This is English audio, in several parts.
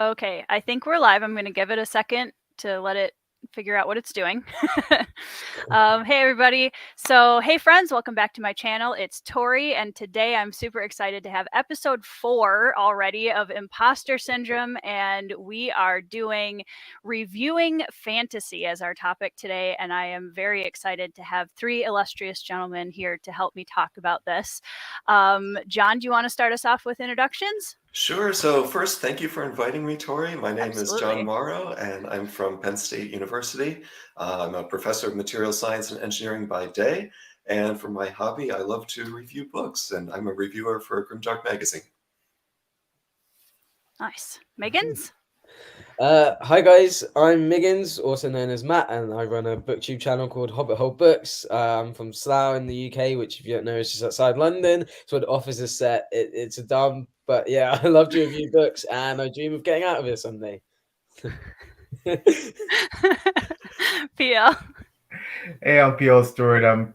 Okay, I think we're live. I'm going to give it a second to let it figure out what it's doing. Hey everybody. So hey friends, welcome back to my channel. It's Tori, and today I'm super excited to have episode 4 already of Imposter Syndrome, and we are doing reviewing fantasy as our topic today, and I am very excited to have 3 illustrious gentlemen here to help me talk about this. John, do you want to start us off with introductions? Sure. So first, thank you for inviting me, Tori. My name is Absolutely. John Mauro, and I'm from Penn State University. I'm a professor of material science and engineering by day, and for my hobby, I love to review books, and I'm a reviewer for Grimdark Magazine. Nice. Miggins? Hi guys, I'm Miggins, also known as Matt, and I run a booktube channel called Hobbit Hole Books. I'm from Slough in the UK, which if you don't know is just outside London. It's where the office is set. It's a dumb, but yeah, I love to review books, and I dream of getting out of it someday. PL. Hey, I'm PL Stuart. I'm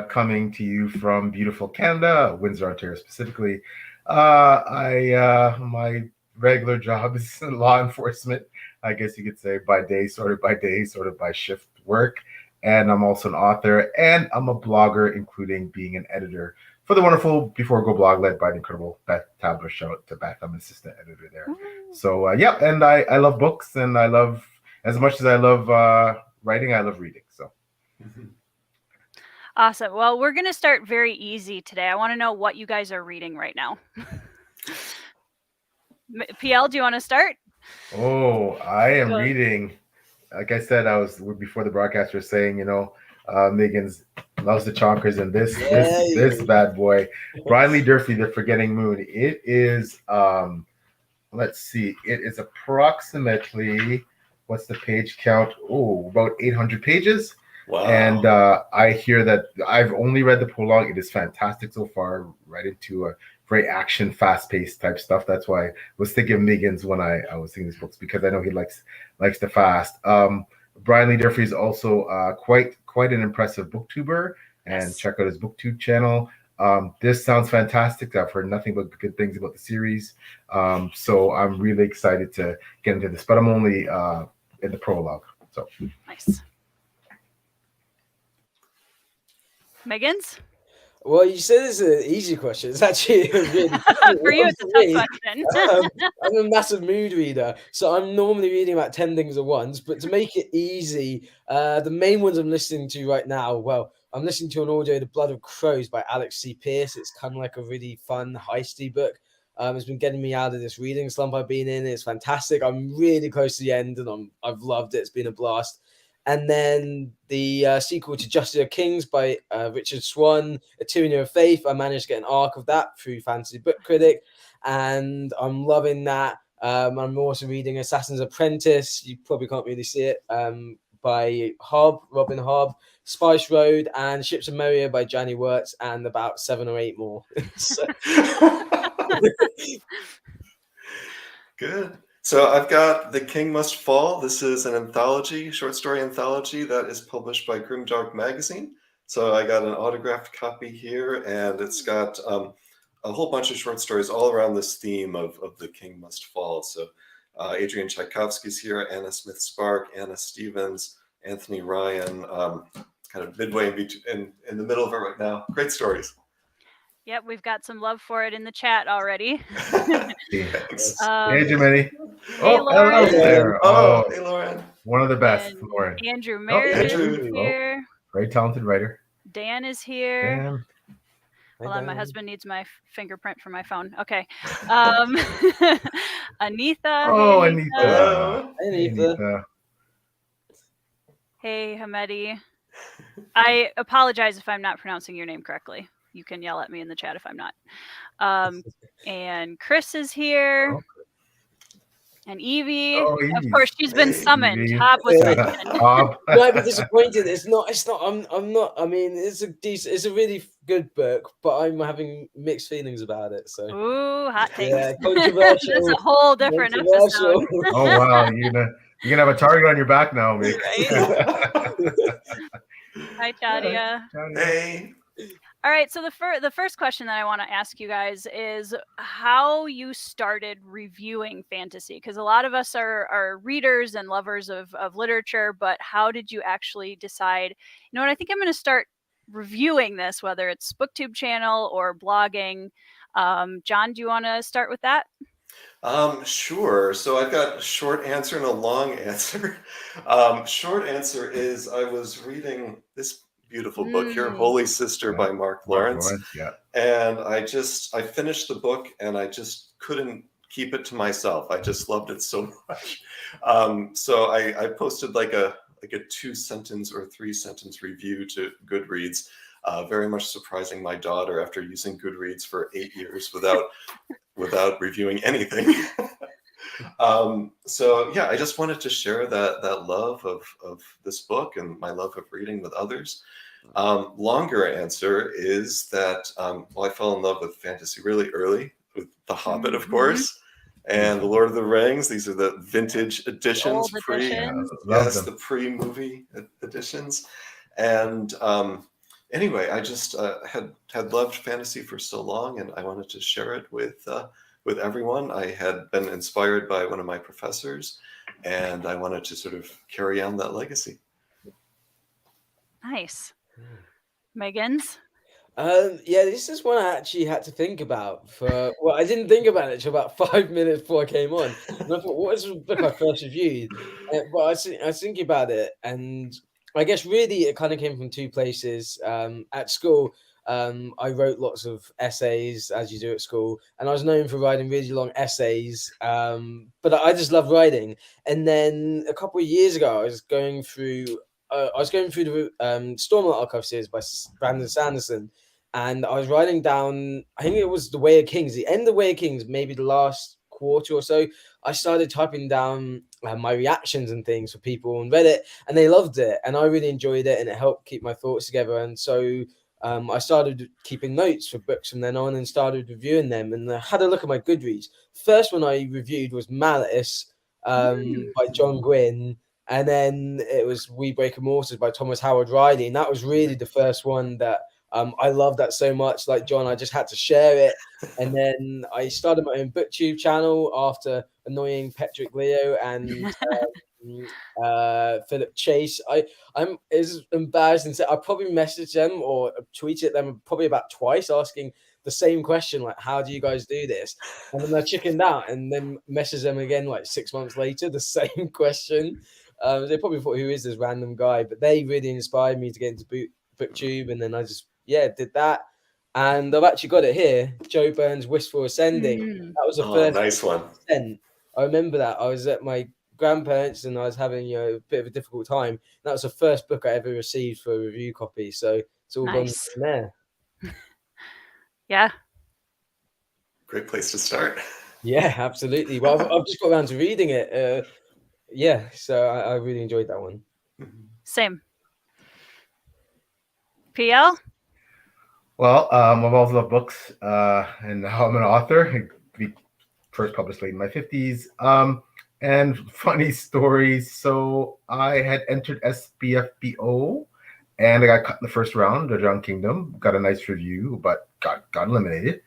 coming to you from beautiful Canada, Windsor, Ontario specifically. My regular job is law enforcement, I guess you could say, by day, sort of by shift work. And I'm also an author, and I'm a blogger, including being an editor for the wonderful Before Go blog led by the incredible Beth Tabler. Shout out to Beth. I'm an assistant editor there. So yeah, and I love books, and I love, as much as I love writing, I love reading. So. Awesome. Well, we're going to start very easy today. I want to know what you guys are reading right now. PL, do you want to start? Oh, I am reading. Like I said, before the broadcast was saying, Miggins loves the chonkers, and this bad boy, Brian Lee Durfee, The Forgetting Moon. It is, let's see, it is approximately, what's the page count? Oh, about 800 pages. Wow. And I hear that I've only read the prologue. It is fantastic so far, right into a very action, fast-paced type stuff. That's why I was thinking of Miggins when I was thinking these books, because I know he likes the fast. Brian Lee Durfee is also quite an impressive booktuber, and Yes. check out his booktube channel. This sounds fantastic. I've heard nothing but good things about the series, so I'm really excited to get into this. But I'm only in the prologue. So Nice. Miggins? Well, you said it's an easy question. It's actually a really for you, it's a tough question. I'm a massive mood reader, so I'm normally reading about 10 things at once. But to make it easy, the main ones I'm listening to right now, well, I'm listening to an audio, The Blood of Crows by Alex C. Pierce. It's kind of like a really fun, heisty book. It's been getting me out of this reading slump I've been in. It's fantastic. I'm really close to the end, and I've loved it. It's been a blast. And then the sequel to Justice of Kings by Richard Swan, A Tyranny of Faith. I managed to get an arc of that through Fantasy Book Critic, and I'm loving that. I'm also reading Assassin's Apprentice. You probably can't really see it, by Robin Hobb, Spice Road, and Ships of Moria by Johnny Wirtz, and about 7 or 8 more. Good. So I've got The King Must Fall. This is an anthology, short story anthology that is published by Grimdark Magazine. So I got an autographed copy here, and it's got a whole bunch of short stories all around this theme of The King Must Fall. So Adrian Tchaikovsky's here, Anna Smith Spark, Anna Stevens, Anthony Ryan, kind of midway in the middle of it right now. Great stories. Yep, we've got some love for it in the chat already. Thanks. Hey, Jimmy. Hey, Lauren. There. Oh, hey, Lauren. One of the best, And Lauren. Andrew Meredith Andrew. is here. Very talented writer. Dan is here. Dan. Hold on, my husband needs my fingerprint for my phone. Okay. Anitha. Oh, hey, Anitha. Hello. Hey, Anitha. Hey, Hamedi. I apologize if I'm not pronouncing your name correctly. You can yell at me in the chat if I'm not. And Chris is here. And Evie. Oh, Of course, she's been summoned. Evie. Hob was mentioned. Hob. You might be disappointed. It's not. I'm not. I mean, it's a really good book, but I'm having mixed feelings about it. So. Ooh, hot takes. Yeah, controversial. That's a whole different episode. Oh wow, you're gonna have a target on your back now, mate. Right? Hi, Tadia. Hey. All right, so the first question that I want to ask you guys is how you started reviewing fantasy, because a lot of us are readers and lovers of literature, but how did you actually decide, you know what, I think I'm going to start reviewing this, whether it's BookTube channel or blogging? John, do you want to start with that? Sure. So I've got a short answer and a long answer. Short answer is I was reading this beautiful book here, Holy Sister by Mark Lawrence. Yeah. And I finished the book and I just couldn't keep it to myself. I just loved it so much. So I posted like a 2-sentence or 3-sentence review to Goodreads, very much surprising my daughter after using Goodreads for 8 years without reviewing anything. So yeah, I just wanted to share that love of this book and my love of reading with others. Longer answer is that I fell in love with fantasy really early with The Hobbit, of course, and The Lord of the Rings. These are the vintage editions, the pre-movie editions. And anyway, I just had loved fantasy for so long, and I wanted to share it with everyone. I had been inspired by one of my professors, and I wanted to sort of carry on that legacy. Nice. Miggins? Yeah, this is one I actually had to think about well, I didn't think about it until about 5 minutes before I came on. And I thought, what is the book I first reviewed? But I was thinking about it, and I guess really it kind of came from two places. At school, I wrote lots of essays, as you do at school, and I was known for writing really long essays. But I just love writing. And then a couple of years ago, I was going through the Stormlight Archive series by Brandon Sanderson, and I was writing down, I think it was The Way of Kings, the end of The Way of Kings, maybe the last quarter or so. I started typing down my reactions and things for people on Reddit, and they loved it, and I really enjoyed it, and it helped keep my thoughts together. And so I started keeping notes for books from then on and started reviewing them, and I had a look at my Goodreads. First one I reviewed was Malice by John Gwynne. And then it was We Break Immortals by Thomas Howard Riley. And that was really the first one that I loved that so much. Like John, I just had to share it. And then I started my own BookTube channel after annoying Patrick Leo and Philip Chase. I'm is embarrassing to say I probably messaged them or tweeted them probably about twice asking the same question, like, how do you guys do this? And then I chickened out and then messaged them again like 6 months later, the same question. They probably thought, who is this random guy? But they really inspired me to get into BookTube, and then I just did that. And I've actually got it here, Joe Burns' Wistful Ascending. That was the first nice one. I remember that. I was at my grandparents and I was having a bit of a difficult time. That was the first book I ever received for a review copy. So it's all gone from there. Yeah. Great place to start. Yeah, absolutely. Well, I've just got around to reading it. Yeah, so I really enjoyed that one. Same. PL? Well, I've always loved books, and now I'm an author. First published late in my 50s. And funny stories. So I had entered SBFBO, and I got cut in the first round, The Drowned Kingdom. Got a nice review, but got eliminated.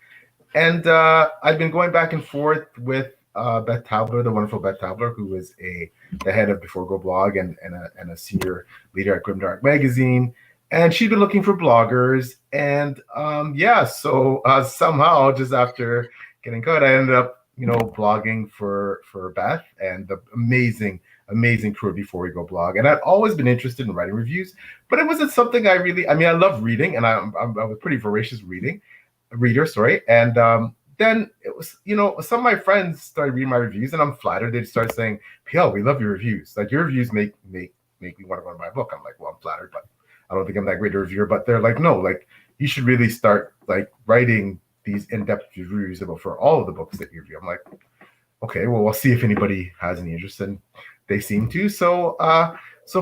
And I've been going back and forth with Beth Tabler, the wonderful Beth Tabler, who is the head of Before Go blog and a senior leader at Grimdark magazine. And she'd been looking for bloggers. And so somehow just after getting cut, I ended up, blogging for Beth and the amazing crew at Before We Go blog. And I'd always been interested in writing reviews, but it wasn't something I love reading, and I'm a pretty voracious reader. And then it was, some of my friends started reading my reviews, and I'm flattered. They'd start saying, "PL, we love your reviews. Like, your reviews make me want to run my book." I'm like, well, I'm flattered, but I don't think I'm that great a reviewer. But they're like, no, like, you should really start like writing these in-depth reviews for all of the books that you review. I'm like, okay, well, we'll see if anybody has any interest, and they seem to. So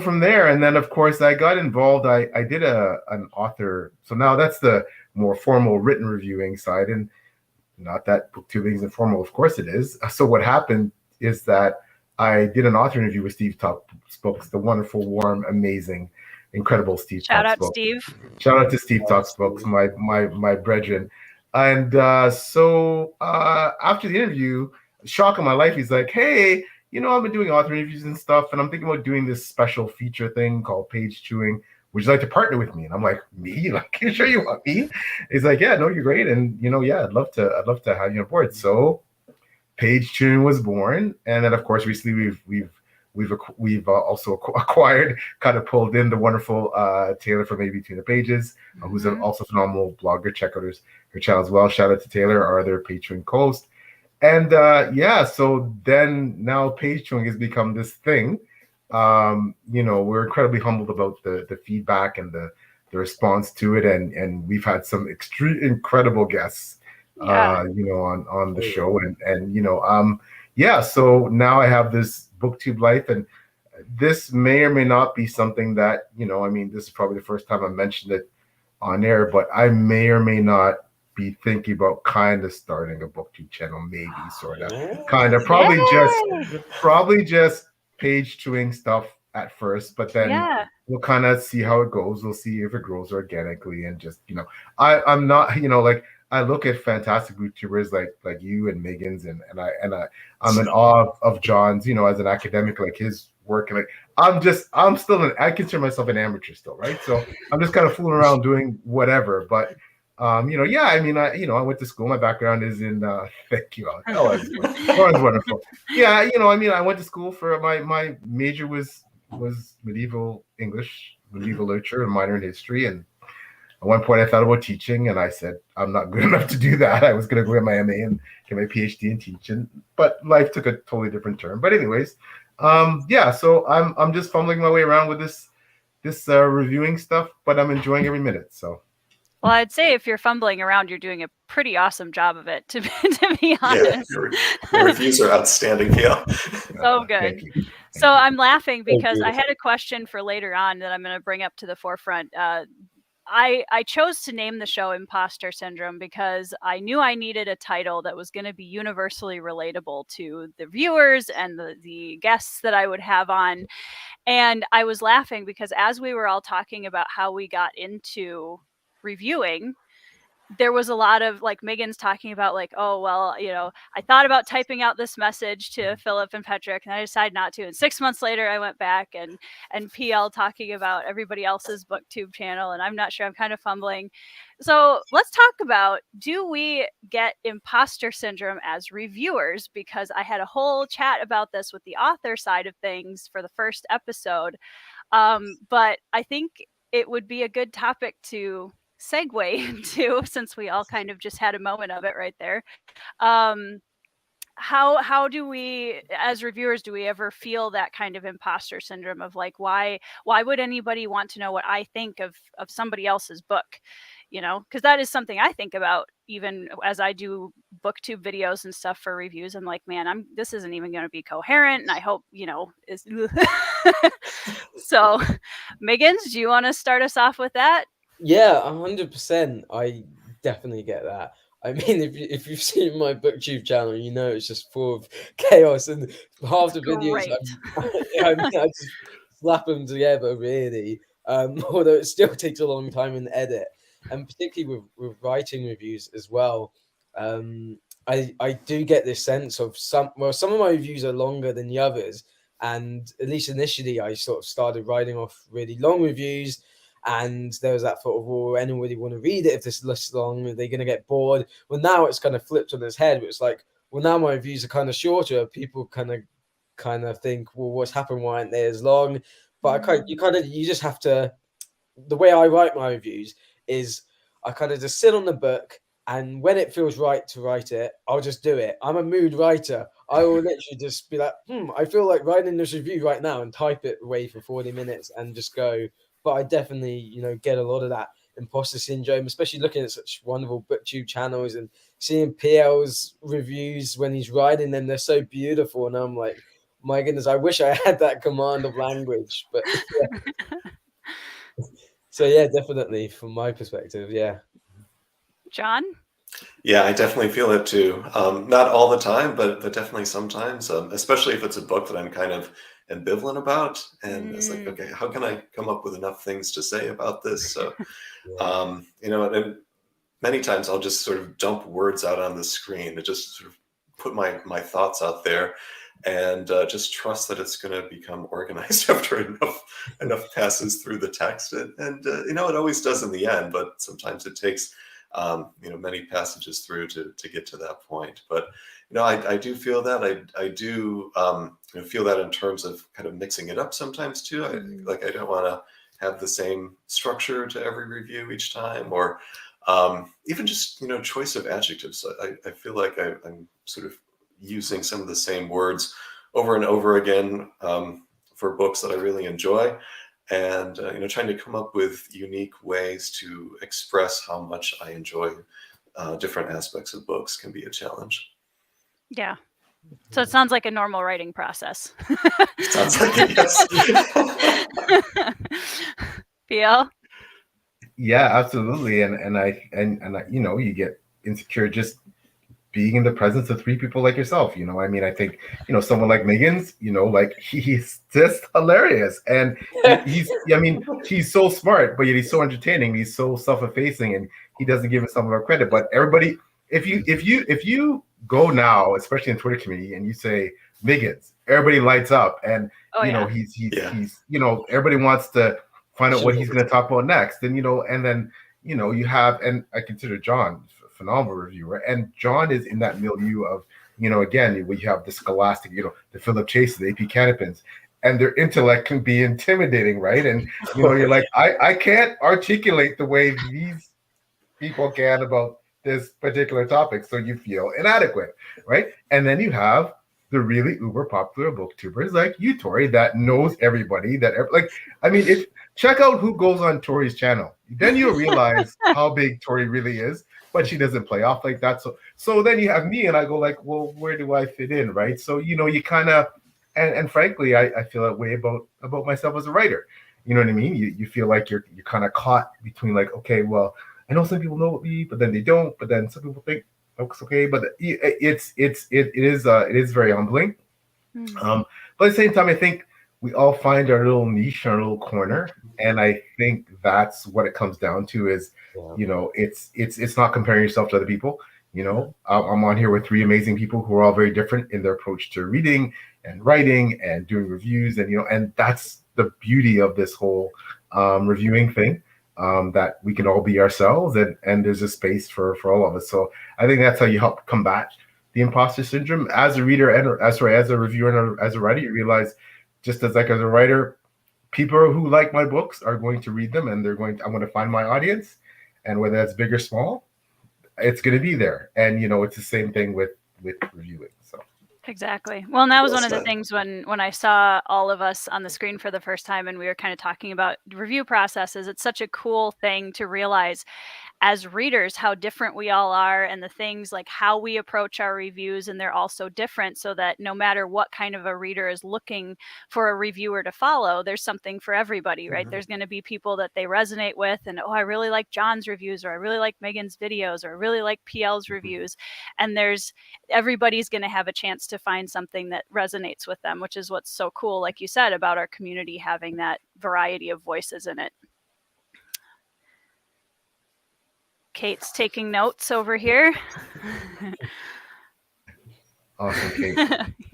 from there, and then of course I got involved. I did an author. So now that's the more formal written reviewing side, and not that BookTubing isn't formal, of course it is. So what happened is that I did an author interview with Steve Top's books, the wonderful, warm, amazing incredible Steve Shout Talks out, book. Steve. Shout out to Steve Talks books, my brethren. And so after the interview, shock of my life, he's like, hey, I've been doing author interviews and stuff, and I'm thinking about doing this special feature thing called Page Chewing. Would you like to partner with me? And I'm like, me? Like, you sure you want me? He's like, yeah, no, you're great, and yeah, I'd love to have you on board. So Page Chewing was born, and then of course recently we've also acquired, kind of pulled in the wonderful Taylor from Maybe Between the Pages, who's also a phenomenal blogger. Check out her channel as well. Shout out to Taylor, our other Patreon co-host. And so then now Page Chewing has become this thing. We're incredibly humbled about the feedback and the response to it, and we've had some incredible guests on the show, and so now I have this booktube life, and this may or may not be something that this is probably the first time I mentioned it on air, but I may or may not be thinking about kind of starting a booktube channel, maybe sort of probably just Page Chewing stuff at first, but then we'll kind of see how it goes. We'll see if it grows organically, and just I'm not I look at fantastic YouTubers like you and Miggins, and I'm in awe of John's, as an academic, like his work, and I consider myself an amateur still, right? So I'm just kind of fooling around doing whatever, but I went to school. My background is in thank you. Lauren's wonderful. Yeah, I went to school for my major was medieval English, medieval literature, and minor in history, and at one point I thought about teaching, and I said I'm not good enough to do that. I was going to go get my MA and get my PhD in teaching, but life took a totally different turn. But anyways, so I'm just fumbling my way around with this reviewing stuff, but I'm enjoying every minute. So. Well, I'd say if you're fumbling around, you're doing a pretty awesome job of it, to be honest. Yeah, your reviews are outstanding, Gail. So good. So I'm laughing because I had a question for later on that I'm going to bring up to the forefront. I chose to name the show Imposter Syndrome because I knew I needed a title that was going to be universally relatable to the viewers and the guests that I would have on. And I was laughing because as we were all talking about how we got into reviewing, there was a lot of like Miggins talking about like, oh, well, I thought about typing out this message to Philip and Patrick, and I decided not to. And 6 months later, I went back and PL talking about everybody else's booktube channel, and I'm not sure, I'm kind of fumbling. So let's talk about, do we get imposter syndrome as reviewers? Because I had a whole chat about this with the author side of things for the first episode. But I think it would be a good topic to segue into, since we all kind of just had a moment of it right there. How do we, as reviewers, do we ever feel that kind of imposter syndrome of like, why would anybody want to know what I think of somebody else's book? Because that is something I think about even as I do booktube videos and stuff for reviews. I'm like, man, this isn't even going to be coherent, and I hope is So Miggins, do you want to start us off with that? Yeah, 100%. I definitely get that. I mean, if you've seen my booktube channel, it's just full of chaos, and half the videos I just slap them together, really. Although it still takes a long time in edit, and particularly with writing reviews as well. I do get this sense of some of my reviews are longer than the others, and at least initially I sort of started writing off really long reviews. And there was that thought of, well, anybody want to read it if this is long? Are they going to get bored? Well, now it's kind of flipped on its head. It's like, well, now my reviews are kind of shorter. People kind of think, well, what's happened? Why aren't they as long? But you just have to. The way I write my reviews is I kind of just sit on the book, and when it feels right to write it, I'll just do it. I'm a mood writer. I will literally just be like, I feel like writing this review right now, and type it away for 40 minutes and just go. But I definitely, get a lot of that imposter syndrome, especially looking at such wonderful booktube channels and seeing PL's reviews when he's writing them. They're so beautiful. And I'm like, my goodness, I wish I had that command of language. But yeah. So, yeah, definitely from my perspective, yeah. John? Yeah, I definitely feel it too. Not all the time, but definitely sometimes, especially if it's a book that I'm kind of ambivalent about. And it's like, Mm, okay, how can I come up with enough things to say about this? So, Yeah. and many times I'll just sort of dump words out on the screen to just sort of put my thoughts out there and just trust that it's going to become organized after enough passes through the text. And it always does in the end, but sometimes it takes many passages through to get to that point. But I do feel that I do feel that in terms of kind of mixing it up sometimes too. I don't want to have the same structure to every review each time, or even just choice of adjectives. I feel like I'm sort of using some of the same words over and over again for books that I really enjoy, and trying to come up with unique ways to express how much I enjoy different aspects of books can be a challenge. yeah. So it sounds like a normal writing process. Sounds like it, yes. Theo? Yeah, absolutely. And you get insecure just being in the presence of three people like yourself. I mean, I think, someone like Miggins, like he's just hilarious. And I mean, he's so smart, but yet he's so entertaining. He's so self-effacing, and he doesn't give himself enough credit. But everybody, if you go now, especially in Twitter community, and you say Miggins, everybody lights up. And Yeah. he's everybody wants to find out what he's going to talk about next. And and then you have, and I consider John phenomenal reviewer, and John is in that milieu of again, we have the scholastic, the Philip Chase, the AP Canopins, and their intellect can be intimidating, right? And you're like, I can't articulate the way these people can about this particular topic, so you feel inadequate, right? And then you have the really uber popular booktubers like you, Tori, that knows everybody. I mean, if check out who goes on Tori's channel, then you'll realize how big Tori really is. But she doesn't play off like that. So then you have me, and I go like, well, where do I fit in, right? So you kind of, and frankly, I feel that way about myself as a writer. You know what I mean? You feel like you're kind of caught between like, okay, well, I know some people know me, but then they don't. But then some people think it's okay. But it is very humbling. But at the same time, I think we all find our little niche, our little corner, and I think that's what it comes down to. Is it's not comparing yourself to other people. I'm on here with three amazing people who are all very different in their approach to reading and writing and doing reviews, and that's the beauty of this whole reviewing thing. That we can all be ourselves, and there's a space for all of us. So I think that's how you help combat the imposter syndrome as a reader, and as a reviewer and as a writer. You realize, just as like as a writer, people who like my books are going to read them, and I'm going to find my audience, and whether that's big or small, it's going to be there. And it's the same thing with reviewing. So Exactly. Well, and that was one of the things when I saw all of us on the screen for the first time and we were kind of talking about review processes. It's such a cool thing to realize as readers how different we all are, and the things like how we approach our reviews, and they're all so different, so that no matter what kind of a reader is looking for a reviewer to follow, there's something for everybody, right? There's going to be people that they resonate with, and I really like John's reviews, or I really like Megan's videos, or I really like PL's reviews, and everybody's going to have a chance to find something that resonates with them, which is what's so cool, like you said, about our community having that variety of voices in it. Kate's taking notes over here. awesome, Kate.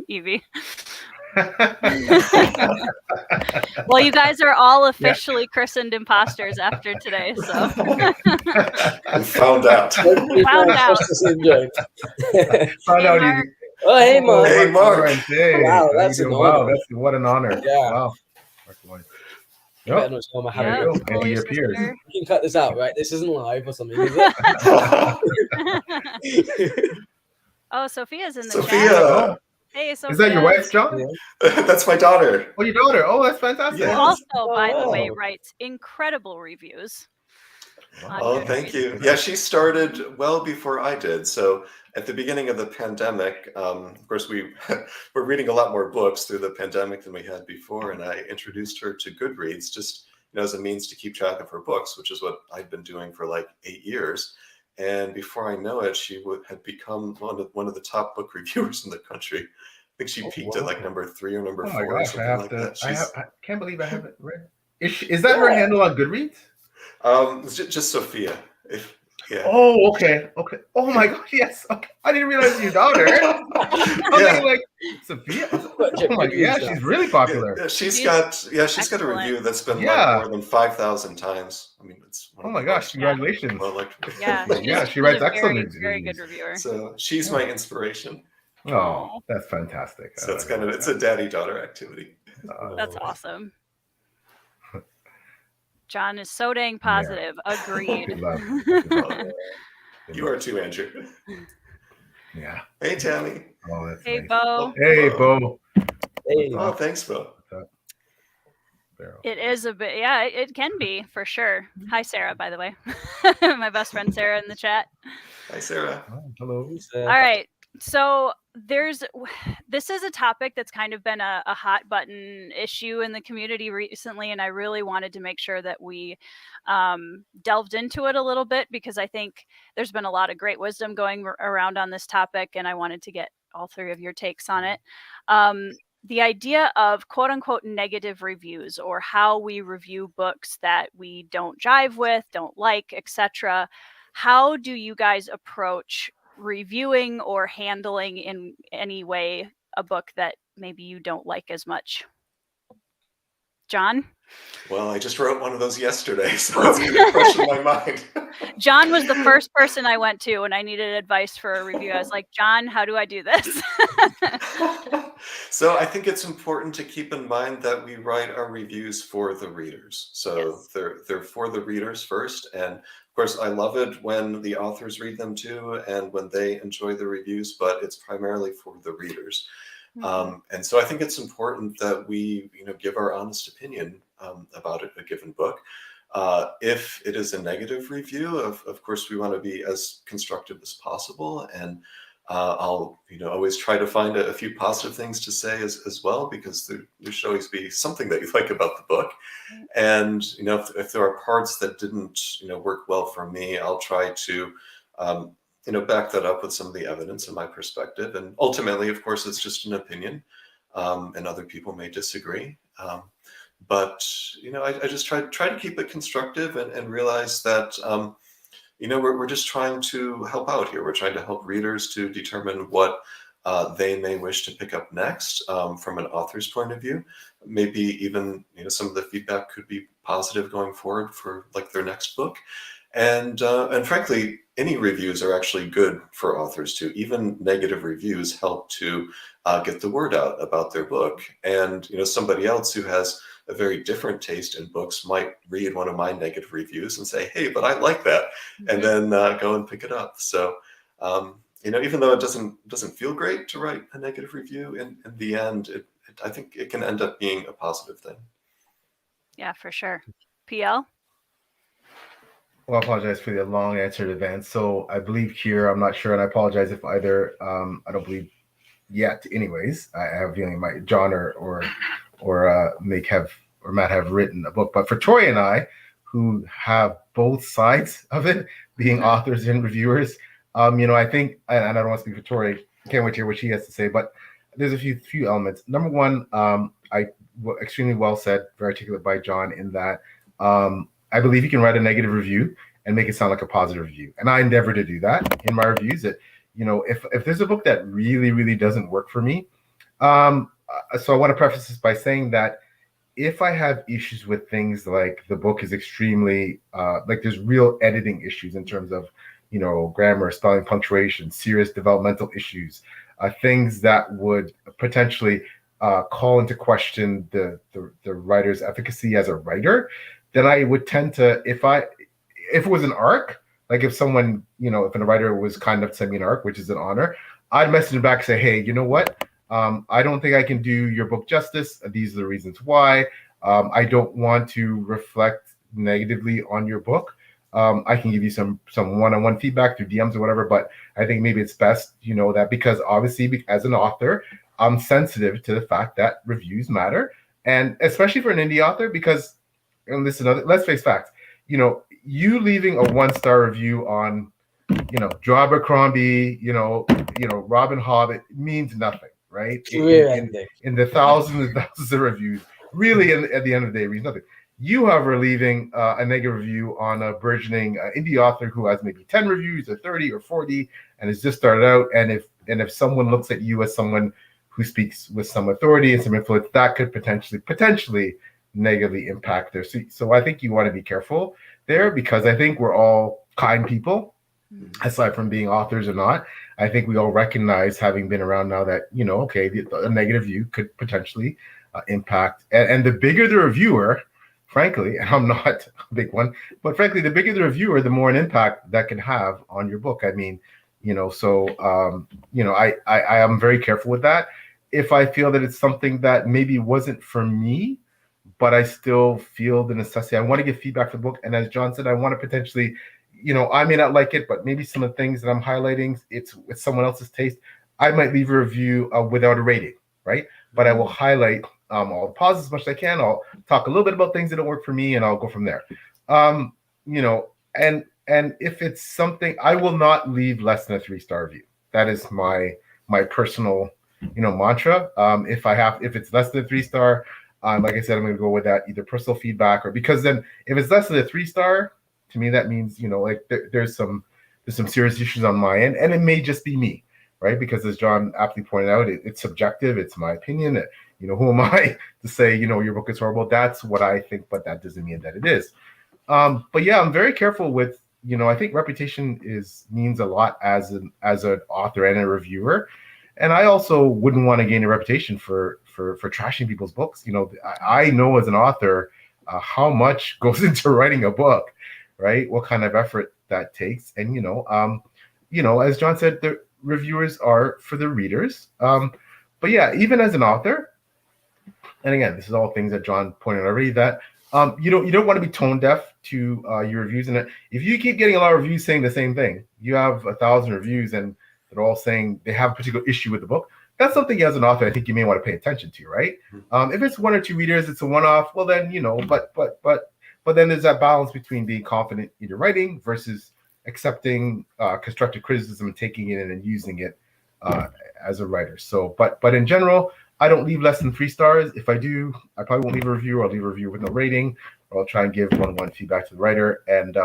Evie. Well, you guys are all officially christened imposters after today, so. Found out. Found out. Found out, Evie. Oh, hey, Mark. Hey, Mark. Right, hey. Wow, that's an honor. What an honor. Yeah. Wow. You better not show my Yeah, hand. And he appears. You can cut this out, right? This isn't live or something, is it? Oh, Sophia's in the Sophia. chat. Hey, Sophia. Is that your wife, John? Yeah. That's my daughter. Oh, your daughter. Oh, that's fantastic. Yes. Also, by the way, writes incredible reviews. Oh, thank you. Yeah, she started well before I did. So at the beginning of the pandemic, of course, we were reading a lot more books through the pandemic than we had before. And I introduced her to Goodreads just as a means to keep track of her books, which is what I'd been doing for like 8 years. and before I know it, she had become one of the top book reviewers in the country. I think she peaked at like number 3 or number 4 or something like that. I can't believe I haven't read. Is that her handle on Goodreads? It's just Sophia. Yeah. Oh, okay. Oh my God, yes. Okay. I didn't realize your daughter. I'm like Sophia. Oh my God, yeah, she's really popular. Yeah, she's got a review that's been liked more than 5,000 times. I mean, it's oh my gosh, congratulations. Yeah, she writes excellent very good reviewer. So she's my inspiration. Oh, that's fantastic. So it's a daddy-daughter activity. That's awesome. John is so dang positive. Yeah. Agreed. Good love. You are too, Andrew. Yeah. Hey, Tammy. Oh, that's hey, nice. Bo. Hey, Bo. Hey. Oh, thanks, Bo. It is a bit, yeah, it can be for sure. Hi, Sarah, by the way. My best friend Sarah in the chat. Hi, Sarah. Oh, hello. All right. So this is a topic that's kind of been a hot button issue in the community recently, and I really wanted to make sure that we delved into it a little bit, because I think there's been a lot of great wisdom going around on this topic, and I wanted to get all 3 of your takes on it. The idea of quote unquote negative reviews, or how we review books that we don't jive with, don't like, etc. How do you guys approach reviewing or handling in any way a book that maybe you don't like as much? John? Well, I just wrote one of those yesterday, so it's going to fresh in my mind. John was the first person I went to when I needed advice for a review. I was like, John, how do I do this? So I think it's important to keep in mind that we write our reviews for the readers. So yes. They're for the readers first. And of course, I love it when the authors read them too, and when they enjoy the reviews, but it's primarily for the readers. Mm-hmm. And so I think it's important that we, give our honest opinion about a given book. If it is a negative review, of course, we want to be as constructive as possible. And I'll, always try to find a few positive things to say as well, because there should always be something that you like about the book. And, if there are parts that didn't, work well for me, I'll try to, back that up with some of the evidence and my perspective. And ultimately, of course, it's just an opinion, and other people may disagree. But, I just try to keep it constructive and realize that, we're just trying to help out here. We're trying to help readers to determine what they may wish to pick up next from an author's point of view. Maybe even, some of the feedback could be positive going forward for like their next book. And frankly, any reviews are actually good for authors too. Even negative reviews help to get the word out about their book. And, somebody else who has a very different taste in books might read one of my negative reviews and say, hey, but I like that. Mm-hmm. And then go and pick it up. So, even though it doesn't feel great to write a negative review, in the end, I think it can end up being a positive thing. Yeah, for sure. PL? Well, I apologize for the long answer in advance. So I believe here, I'm not sure, and I apologize if either, I don't believe yet anyways. I have a feeling John or Mick or Matt have written a book. But for Tori and I, who have both sides of it, being authors and reviewers, I think, and I don't want to speak for Tori, can't wait to hear what she has to say, but there's a few elements. Number one, extremely well said, very articulate by John in that I believe you can write a negative review and make it sound like a positive review. And I endeavor to do that in my reviews. That, if there's a book that really, really doesn't work for me, so I want to preface this by saying that if I have issues with things like the book is extremely, like there's real editing issues in terms of, grammar, spelling, punctuation, serious developmental issues, things that would potentially call into question the writer's efficacy as a writer, then I would tend to, if it was an arc, like if someone, if a writer was kind enough to send me an arc, which is an honor, I'd message them back and say, hey, you know what? I don't think I can do your book justice. These are the reasons why. I don't want to reflect negatively on your book. I can give you some one-on-one feedback through DMs or whatever, but I think maybe it's best, that because obviously as an author, I'm sensitive to the fact that reviews matter. And especially for an indie author, because, and listen, let's face facts, you leaving a 1-star review on Joe Abercrombie, Robin Hobb, it means nothing, right? In the thousands and thousands of reviews, really, at the end of the day, it means nothing. You, however, leaving a negative review on a burgeoning indie author who has maybe 10 reviews or 30 or 40 and has just started out, and if someone looks at you as someone who speaks with some authority and some influence, that could potentially negatively impact their seat. So I think you want to be careful there, because I think we're all kind people, aside from being authors or not. I think we all recognize, having been around now, that, okay, a negative view could potentially impact. And the bigger the reviewer, frankly, and I'm not a big one, but frankly, the bigger the reviewer, the more an impact that can have on your book. I mean, I am very careful with that. If I feel that it's something that maybe wasn't for me, but I still feel the necessity, I want to give feedback for the book. And as John said, I want to potentially, I may not like it, but maybe some of the things that I'm highlighting, it's someone else's taste. I might leave a review without a rating, right? But I will highlight all the positives as much as I can. I'll talk a little bit about things that don't work for me, and I'll go from there. And if it's something, I will not leave less than a 3-star review. That is my personal, mantra. If it's less than a 3-star, like I said, I'm going to go with that, either personal feedback, or because then if it's less than a 3-star, to me that means there's some serious issues on my end, and it may just be me, right? Because as John aptly pointed out, it's subjective. It's my opinion. Who am I to say your book is horrible? That's what I think, but that doesn't mean that it is. But yeah, I'm very careful with I think reputation means a lot as an author and a reviewer. And I also wouldn't want to gain a reputation for trashing people's books. I know as an author how much goes into writing a book, right? What kind of effort that takes. And as John said, the reviewers are for the readers. But yeah, even as an author, and again, this is all things that John pointed out already, that you don't want to be tone deaf to your reviews. And if you keep getting a lot of reviews saying the same thing, you have 1,000 reviews and they're all saying they have a particular issue with the book, that's something as an author I think you may want to pay attention to, right? If it's 1 or 2 readers, it's a one-off, well then, but then there's that balance between being confident in your writing versus accepting constructive criticism and taking it in and using it as a writer. So, but in general, I don't leave less than 3 stars. If I do, I probably won't leave a review, or I'll leave a review with no rating, or I'll try and give one-on-one feedback to the writer. And,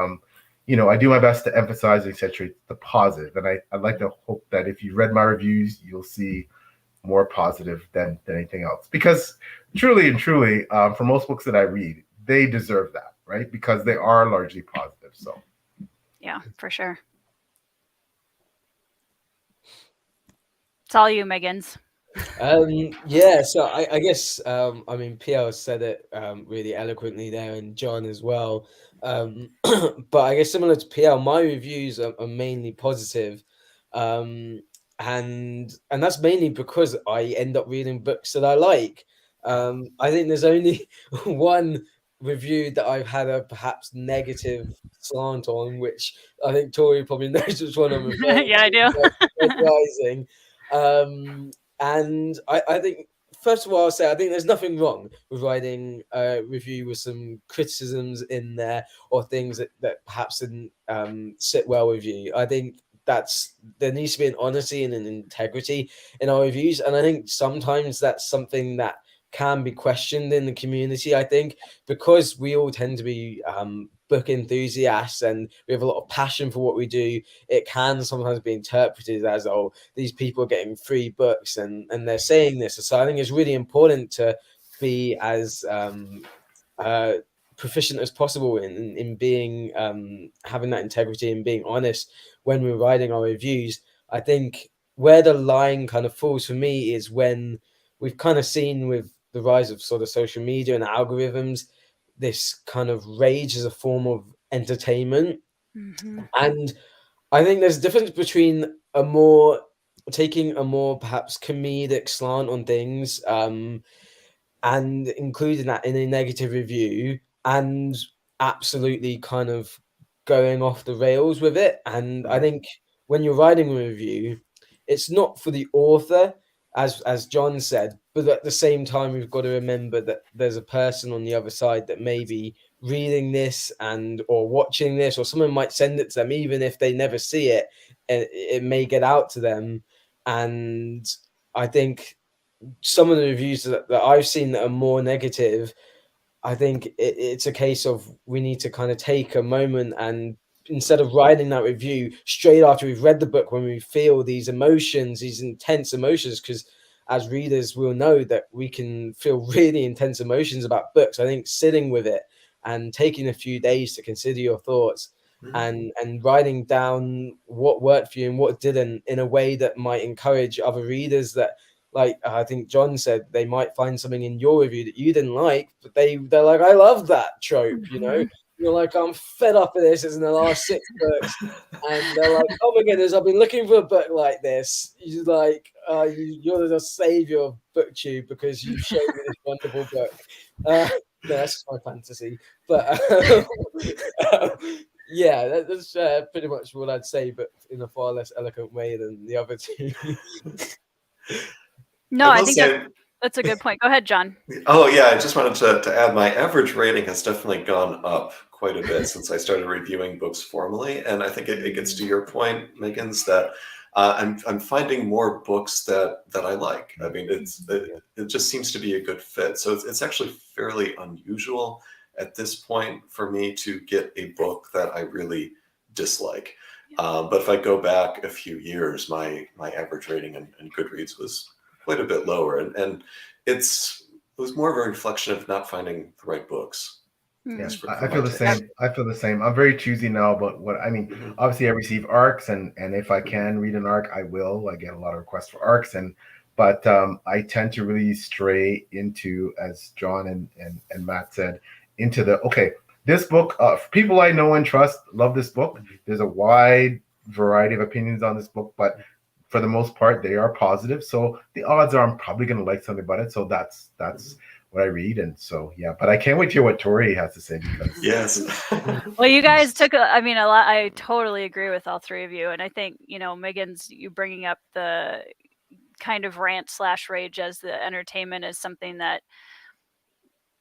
I do my best to emphasize and accentuate the positive. And I'd like to hope that if you read my reviews, you'll see more positive than anything else. Because truly, for most books that I read, they deserve that, right? Because they are largely positive. So, yeah, for sure. It's all you, Miggins. Yeah, so I guess PL said it really eloquently there, and John as well. But I guess similar to PL, my reviews are mainly positive, and that's mainly because I end up reading books that I like. I think there's only one review that I've had a perhaps negative slant on, which I think Tori probably knows which one I'm referring Yeah, to. I do. Rising. And I think, first of all, I'll say I think there's nothing wrong with writing a review with some criticisms in there, or things that perhaps didn't sit well with you. I think there needs to be an honesty and an integrity in our reviews, and I think sometimes that's something that can be questioned in the community. I think because we all tend to be book enthusiasts and we have a lot of passion for what we do, it can sometimes be interpreted as, oh, these people are getting free books and they're saying this. So I think it's really important to be as proficient as possible in being having that integrity and being honest when we're writing our reviews. I think where the line kind of falls for me is when we've kind of seen with the rise of sort of social media and algorithms, this kind of rage as a form of entertainment. Mm-hmm. And I think there's a difference between taking a more perhaps comedic slant on things and including that in a negative review, and absolutely kind of going off the rails with it. And I think when you're writing a review, it's not for the author as John said. But at the same time, we've got to remember that there's a person on the other side that may be reading this or watching this, or someone might send it to them, even if they never see it, and it may get out to them. And I think some of the reviews that I've seen that are more negative, I think it's a case of we need to kind of take a moment, and instead of writing that review straight after we've read the book, when we feel these emotions, these intense emotions, because as readers we'll know that we can feel really intense emotions about books. I think sitting with it and taking a few days to consider your thoughts, and writing down what worked for you and what didn't, in a way that might encourage other readers that, like I think John said, they might find something in your review that you didn't like, but they're like, I love that trope, you know. You're like, I'm fed up of this. It's in the last 6 books, and they're like, oh my goodness, I've been looking for a book like this. You're like, you're the savior of BookTube because you've shown me this wonderful book. No, that's just my fantasy, but yeah, that's pretty much what I'd say, but in a far less eloquent way than the other two. No, I think that's a good point. Go ahead, John. Oh yeah, I just wanted to add, my average rating has definitely gone up quite a bit since I started reviewing books formally, and I think it gets to your point, Miggins, that I'm finding more books that I like. I mean, it just seems to be a good fit. So it's actually fairly unusual at this point for me to get a book that I really dislike. But if I go back a few years, my average rating in Goodreads was quite a bit lower, and it was more of a reflection of not finding the right books. Yes, I feel the same. I feel the same. I'm very choosy now about what I mean. Obviously, I receive arcs, and if I can read an arc, I will. I get a lot of requests for arcs, but I tend to really stray into, as John and Matt said, into this book. For people I know and trust, love this book. There's a wide variety of opinions on this book, but for the most part, they are positive. So the odds are I'm probably going to like something about it. So that's what I read. And so, yeah, but I can't wait to hear what Tori has to say. Because yes. Well, you guys took a lot. I totally agree with all three of you. And I think, Miggins, you bringing up the kind of rant/rage as the entertainment is something that,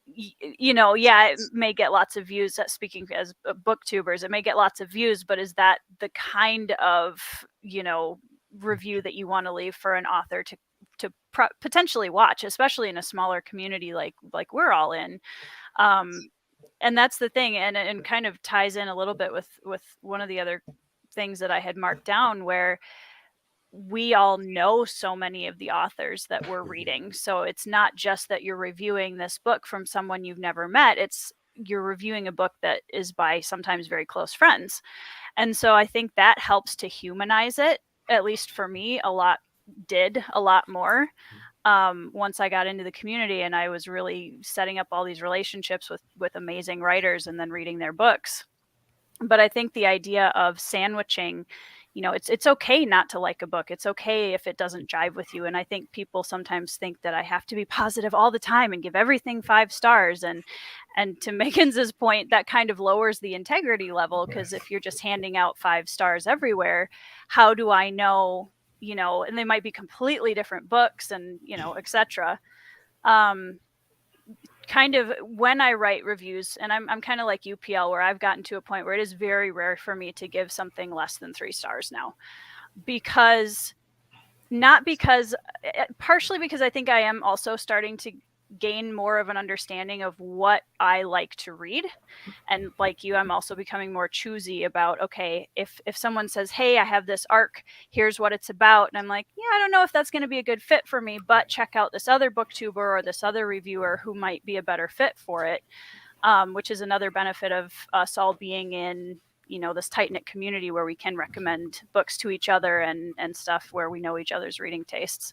it may get lots of views. Speaking as booktubers, it may get lots of views, but is that the kind of, review that you want to leave for an author to potentially watch, especially in a smaller community like we're all in? And that's the thing, and kind of ties in a little bit with one of the other things that I had marked down, where we all know so many of the authors that we're reading. So it's not just that you're reviewing this book from someone you've never met, it's you're reviewing a book that is by sometimes very close friends. And so I think that helps to humanize it, at least for me, a lot more. Once I got into the community and I was really setting up all these relationships with amazing writers and then reading their books. But I think the idea of sandwiching, it's okay not to like a book. It's okay if it doesn't jive with you. And I think people sometimes think that I have to be positive all the time and give everything 5 stars. And to Miggins's point, that kind of lowers the integrity level, because if you're just handing out 5 stars everywhere, how do I know, and they might be completely different books and, etc. Kind of when I write reviews, and I'm kind of like UPL, where I've gotten to a point where it is very rare for me to give something less than 3 stars now, partially because I think I am also starting to gain more of an understanding of what I like to read. And like you, I'm also becoming more choosy about, okay, if someone says, hey, I have this arc, here's what it's about, and I'm like, yeah, I don't know if that's going to be a good fit for me, but check out this other booktuber or this other reviewer who might be a better fit for it, which is another benefit of us all being in this tight-knit community where we can recommend books to each other and stuff, where we know each other's reading tastes.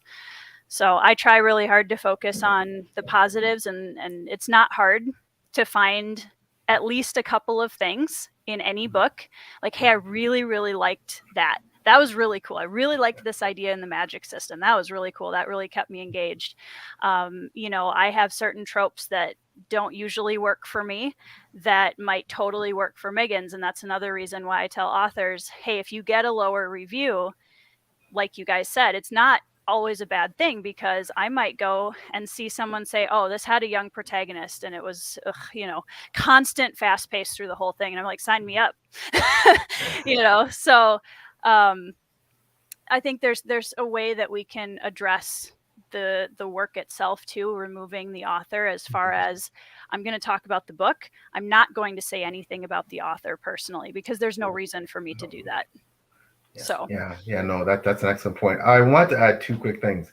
So I try really hard to focus on the positives, and it's not hard to find at least a couple of things in any book. Like, hey, I really, really liked that. That was really cool. I really liked this idea in the magic system. That was really cool. That really kept me engaged. I have certain tropes that don't usually work for me that might totally work for Miggins. And that's another reason why I tell authors, hey, if you get a lower review, like you guys said, it's not always a bad thing, because I might go and see someone say, oh, this had a young protagonist and it was, constant fast pace through the whole thing. And I'm like, sign me up. So I think there's a way that we can address the work itself too, removing the author. As far as, I'm going to talk about the book, I'm not going to say anything about the author personally, because there's no reason for me to do that. So no, that's an excellent point. I want to add two quick things.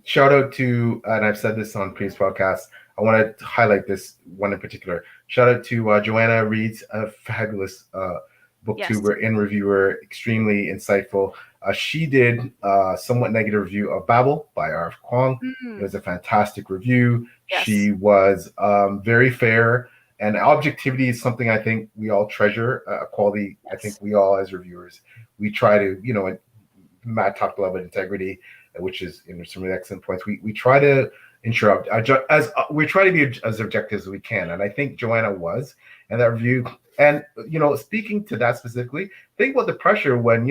Shout out to, and I've said this on previous podcasts, I want to highlight this one in particular. Shout out to Joanna Reed's, a fabulous booktuber and reviewer, extremely insightful. She did a somewhat negative review of Babel by R.F. Kuang. It was a fantastic review. She was very fair, and objectivity is something I think we all treasure, a quality I think we all as reviewers, we try to, and Matt talked a lot about integrity, which is some really excellent points. We try to ensure we try to be as objective as we can, and I think Joanna was in that review. And speaking to that specifically, think about the pressure when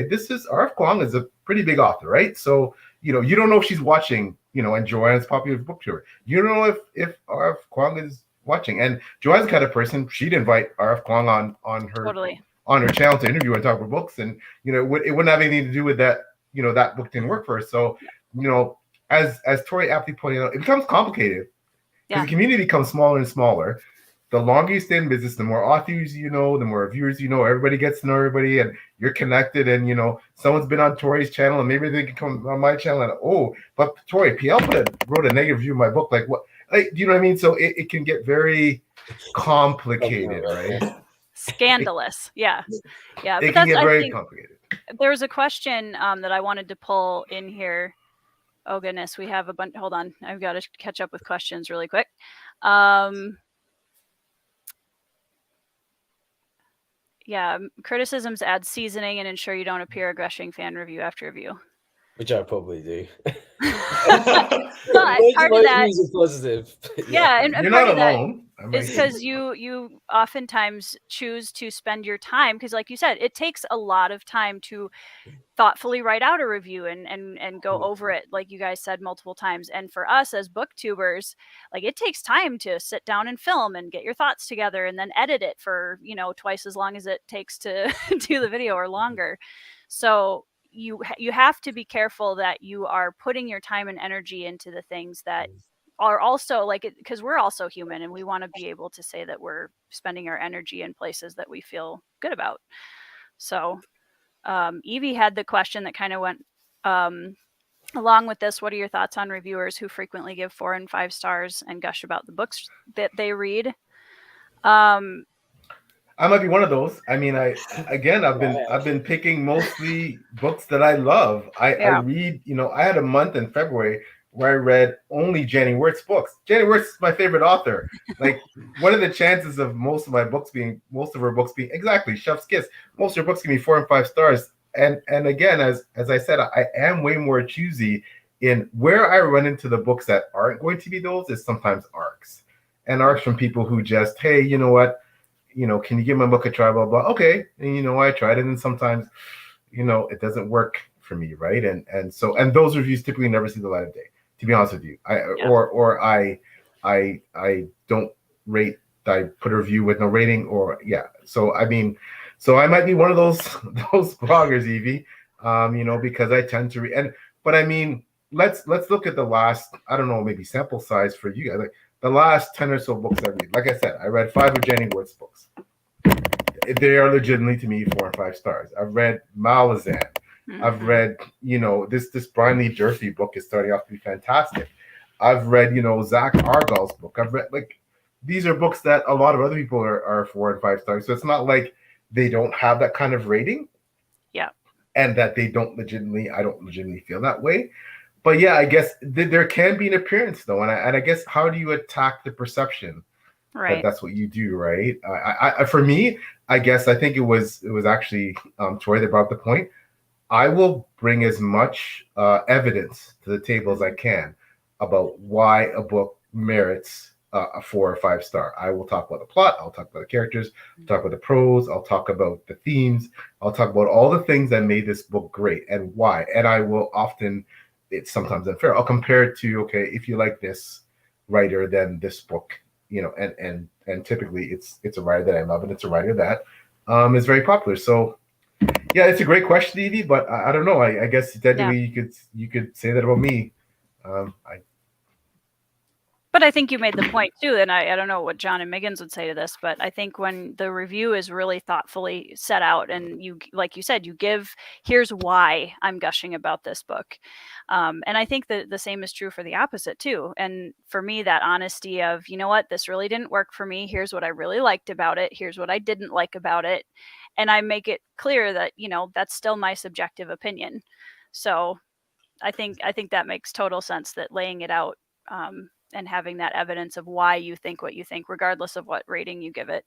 this is R.F. Kuang is a pretty big author, right? So you don't know if she's watching, and Joanna's popular book tour. You don't know if R.F. Kuang is watching, and Joanna's the kind of person, she'd invite R.F. Kuang on her on her channel to interview and talk about books, and it wouldn't have anything to do with that. That book didn't work for her. So as Tori aptly pointed out, it becomes complicated because the community becomes smaller and smaller. The longer you stay in business, the more authors the more reviewers everybody gets to know everybody, and you're connected, and someone's been on Tori's channel and maybe they can come on my channel and but Tori PL wrote a negative review of my book, like what, like, do you know what I mean? So it can get very complicated, right? Scandalous. Yeah. It can get very complicated. There was a question that I wanted to pull in here. Oh goodness, we have a bunch. Hold on, I've got to catch up with questions really quick. Criticisms add seasoning and ensure you don't appear a gushing fan review after review. Which I probably do. But part of that is positive. And you're not alone. It's because you oftentimes choose to spend your time, because like you said, it takes a lot of time to thoughtfully write out a review and go over it, like you guys said multiple times. And for us as booktubers, like, it takes time to sit down and film and get your thoughts together and then edit it for twice as long as it takes to do the video, or longer. So you have to be careful that you are putting your time and energy into the things that are also because we're also human, and we want to be able to say that we're spending our energy in places that we feel good about. So Evie had the question that kind of went along with this. What are your thoughts on reviewers who frequently give 4 and 5 stars and gush about the books that they read? I might be one of those. I mean, I've been picking mostly books that I love. I read, I had a month in February where I read only Jenny Wirtz books. Jenny Wirtz is my favorite author. Like, what are the chances of most of her books being exactly Chef's Kiss? Most of her books give me 4 and 5 stars. And again, as I said, I am way more choosy in where I run into the books that aren't going to be those is sometimes arcs from people who just, hey, you know what? Can you give my book a try? Blah, blah. Okay. And I tried it. And sometimes, it doesn't work for me. Right. And those reviews typically never see the light of day, to be honest with you. I don't rate, I put a review with no rating So, I might be one of those bloggers, Evie, because I tend to read. But I mean, let's look at the last, I don't know, maybe sample size for you guys. Like, the last 10 or so books I read. Like I said, I read 5 of Jenny Wirtz books. They are legitimately, to me, 4 and 5 stars. I've read Malazan. I've read, this Brian Lee Durfee book is starting off to be fantastic. I've read, Zach Argall's book. I've read, these are books that a lot of other people are 4 and 5 stars. So it's not like they don't have that kind of rating. Yeah. And that I don't legitimately feel that way. But I guess there can be an appearance, though, and I guess, how do you attack the perception that that's what you do, right? For me, I guess I think it was actually Tori that brought up the point. I will bring as much evidence to the table as I can about why a book merits a 4 or 5 star. I will talk about the plot. I'll talk about the characters. I'll talk about the prose. I'll talk about the themes. I'll talk about all the things that made this book great and why. And I will often, it's sometimes unfair, I'll compare it to, okay, if you like this writer, then this book, and typically it's a writer that I love, and it's a writer that is very popular. So yeah, it's a great question, Evie, but I don't know. I guess technically you could say that about me. But I think you made the point too, and I don't know what John and Miggins would say to this, but I think when the review is really thoughtfully set out, and you, like you said, you give, here's why I'm gushing about this book. And I think that the same is true for the opposite too. And for me, that honesty of, you know what, this really didn't work for me. Here's what I really liked about it. Here's what I didn't like about it. And I make it clear that, that's still my subjective opinion. So I think that makes total sense, that laying it out, and having that evidence of why you think what you think, regardless of what rating you give it.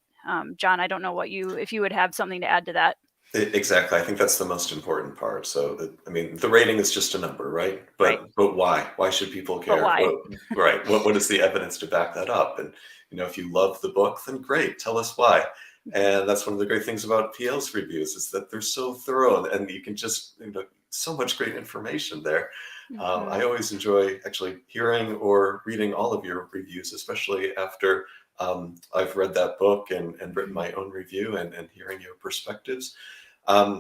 John, I don't know if you would have something to add to that. Exactly. I think that's the most important part. So, the rating is just a number, right? But why? Why should people care? But why? Right. What is the evidence to back that up? And, if you love the book, then great. Tell us why. And that's one of the great things about PL's reviews, is that they're so thorough, and you can just, so much great information there. I always enjoy actually hearing or reading all of your reviews, especially after I've read that book and written my own review, and hearing your perspectives.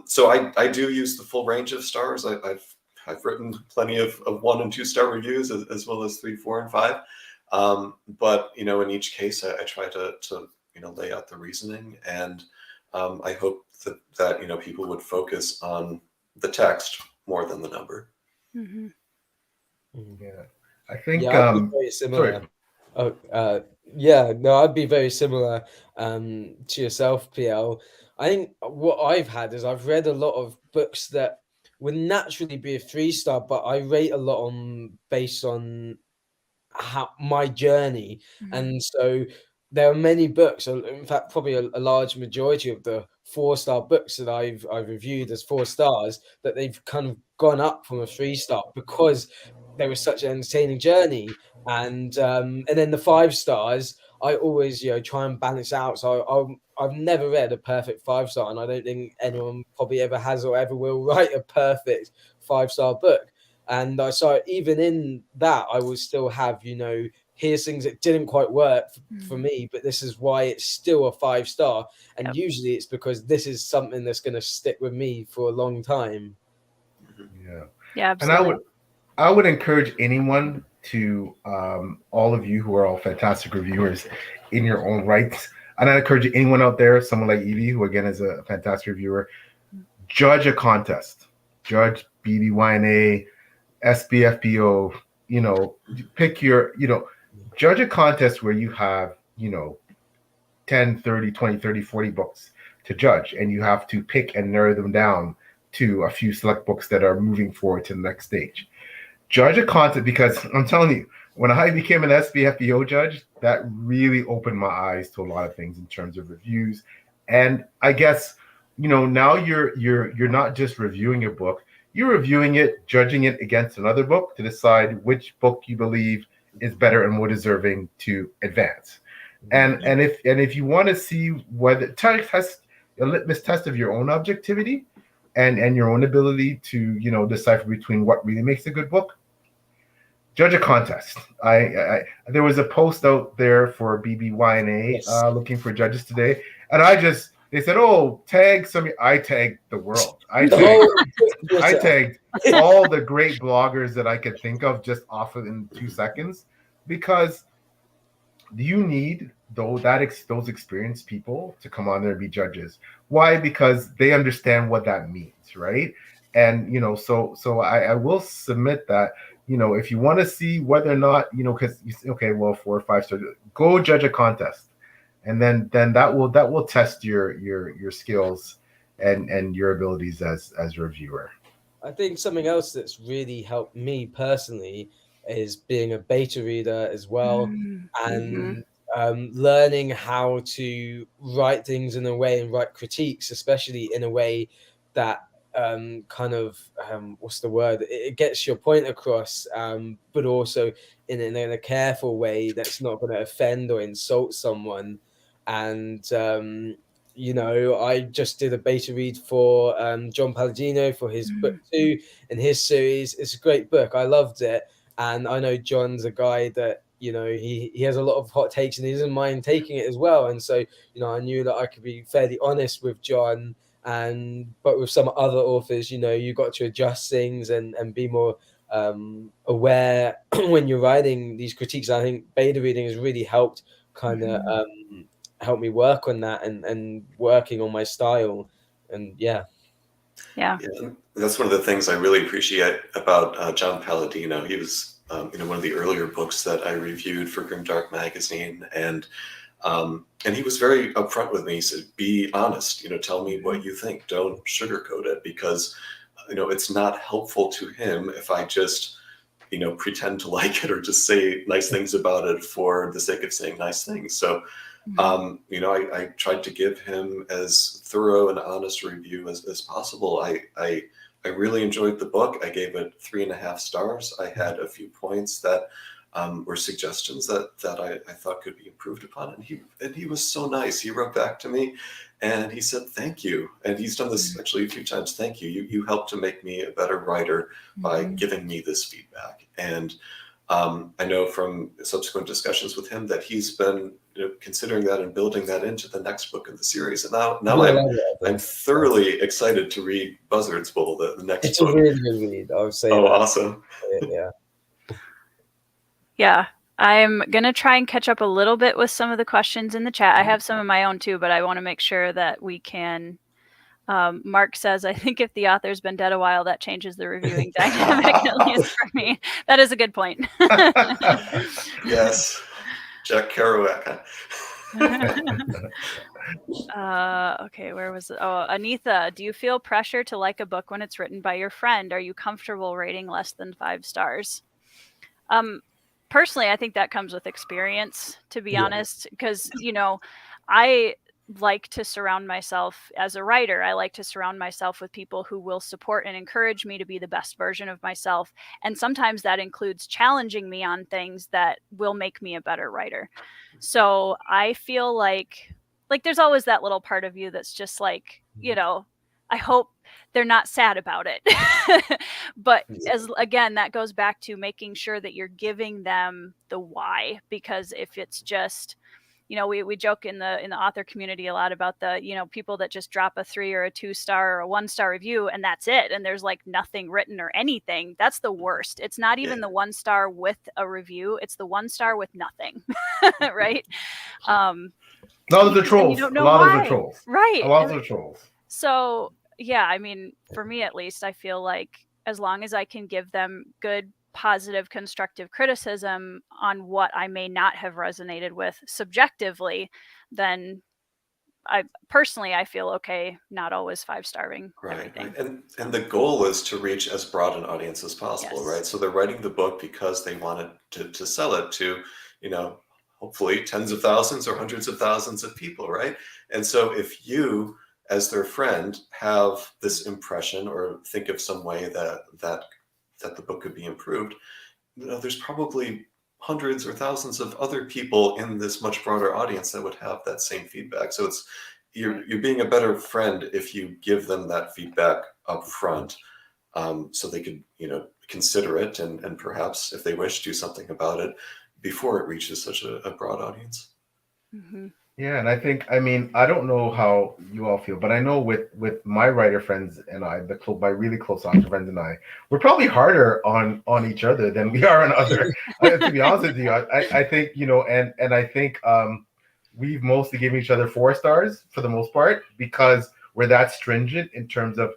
So I do use the full range of stars. I've written plenty of 1 and 2 star reviews, as well as 3, 4, and 5. But in each case, I try to lay out the reasoning, and I hope that people would focus on the text more than the number. Mm-hmm. Yeah, I think I'd be very similar. I'd be very similar to yourself, PL. I think what I've had is I've read a lot of books that would naturally be a 3 star, but I rate a lot based on my journey. And so there are many books, in fact probably a large majority of the 4 star books that I've reviewed as 4 stars, that they've kind of gone up from a 3 star because there was such an entertaining journey. And then the 5 stars, I always try and balance out. So I've never read a perfect 5 star, and I don't think anyone probably ever has or ever will write a perfect 5 star book. And I saw even in that, I will still have, here's things that didn't quite work for me, but this is why it's still a 5 star. And usually it's because this is something that's going to stick with me for a long time. Yeah, absolutely. And I would encourage anyone to, all of you who are all fantastic reviewers in your own rights, and I encourage anyone out there, someone like Evie, who again is a fantastic reviewer, judge a contest, judge BBYNA, SBFBO, pick your, judge a contest where you have, 10, 30, 20, 30, 40 books to judge, and you have to pick and narrow them down to a few select books that are moving forward to the next stage. Judge a contest, because I'm telling you, when I became an SBFBO judge, that really opened my eyes to a lot of things in terms of reviews. And I guess, now you're not just reviewing a book, you're reviewing it, judging it against another book to decide which book you believe is better and more deserving to advance. And if you want to see whether test a litmus test of your own objectivity and your own ability to decipher between what really makes a good book, judge a contest. I there was a post out there for BBYNA looking for judges today, and they said, "Oh, tag some." I tagged the world. I tagged all the great bloggers that I could think of just off of in 2 seconds, because you need those experienced people to come on there and be judges. Why? Because they understand what that means, right? And so I will submit that if you want to see whether or not because 4 or 5 stars, go judge a contest. And then that will test your skills and your abilities as a reviewer. I think something else that's really helped me personally is being a beta reader as well, and learning how to write things in a way and write critiques, especially in a way that what's the word? It gets your point across, but also in a careful way that's not going to offend or insult someone. And you know, I just did a beta read for John Palladino for his book 2 in his series. It's a great book. I loved it. And I know John's a guy that, you know, he has a lot of hot takes and he doesn't mind taking it as well. And so, you know, I knew that I could be fairly honest with John. But with some other authors, you know, you got to adjust things and be more aware when you're writing these critiques. I think beta reading has really helped kind of help me work on that and working on my style. And yeah, that's one of the things I really appreciate about John Palladino. He was you know, one of the earlier books that I reviewed for Grimdark magazine, and he was very upfront with me. He said, be honest, you know, tell me what you think, don't sugarcoat it, because you know, it's not helpful to him if I just, you know, pretend to like it or just say nice things about it for the sake of saying nice things. So you know, I tried to give him as thorough and honest review as possible. I really enjoyed the book. I gave it 3.5 stars. I had a few points that were suggestions that I thought could be improved upon. And he was so nice. He wrote back to me and he said, thank you. And he's done this actually a few times. Thank you. You helped to make me a better writer by giving me this feedback. And I know from subsequent discussions with him that he's been, you know, considering that and building that into the next book in the series. And now I'm thoroughly excited to read Buzzard's Bowl, the next book. It's a really good read, I would say. Oh, awesome. Yeah, I'm going to try and catch up a little bit with some of the questions in the chat. I have some of my own too, but I want to make sure that we can. Mark says, I think if the author's been dead a while, that changes the reviewing dynamic, at least for me. That is a good point. Yes. Jack Kerouac. Okay, where was it? Oh, Anitha, do you feel pressure to like a book when it's written by your friend? Are you comfortable rating less than 5 stars? Personally, I think that comes with experience, to be honest, because, you know, I like to surround myself as a writer. I like to surround myself with people who will support and encourage me to be the best version of myself. And sometimes that includes challenging me on things that will make me a better writer. So I feel like there's always that little part of you that's just like, you know, I hope they're not sad about it. But again, that goes back to making sure that you're giving them the why, because if it's just, you know, we joke in the author community a lot about the, you know, people that just drop a 3 or a 2 star or a 1 star review and that's it. And there's like nothing written or anything. That's the worst. It's not even the 1 star with a review. It's the 1 star with nothing. Right. A lot of the trolls. A lot of the trolls. Right. A lot of the trolls. So yeah, I mean, for me at least, I feel like as long as I can give them good, positive, constructive criticism on what I may not have resonated with subjectively, then I feel okay, not always 5-starring everything. And the goal is to reach as broad an audience as possible, right? So they're writing the book because they wanted to sell it to, you know, hopefully tens of thousands or hundreds of thousands of people, right? And so if you, as their friend, have this impression or think of some way that the book could be improved, you know, there's probably hundreds or thousands of other people in this much broader audience that would have that same feedback. So it's you're being a better friend if you give them that feedback up front, so they could, you know, consider it and perhaps, if they wish, do something about it before it reaches such a broad audience. Yeah, and I think, I mean, I don't know how you all feel, but I know with my writer friends and I, my really close author friends and I, we're probably harder on each other than we are on other. To be honest with you, I think, you know, and I think we've mostly given each other 4 stars for the most part because we're that stringent in terms of,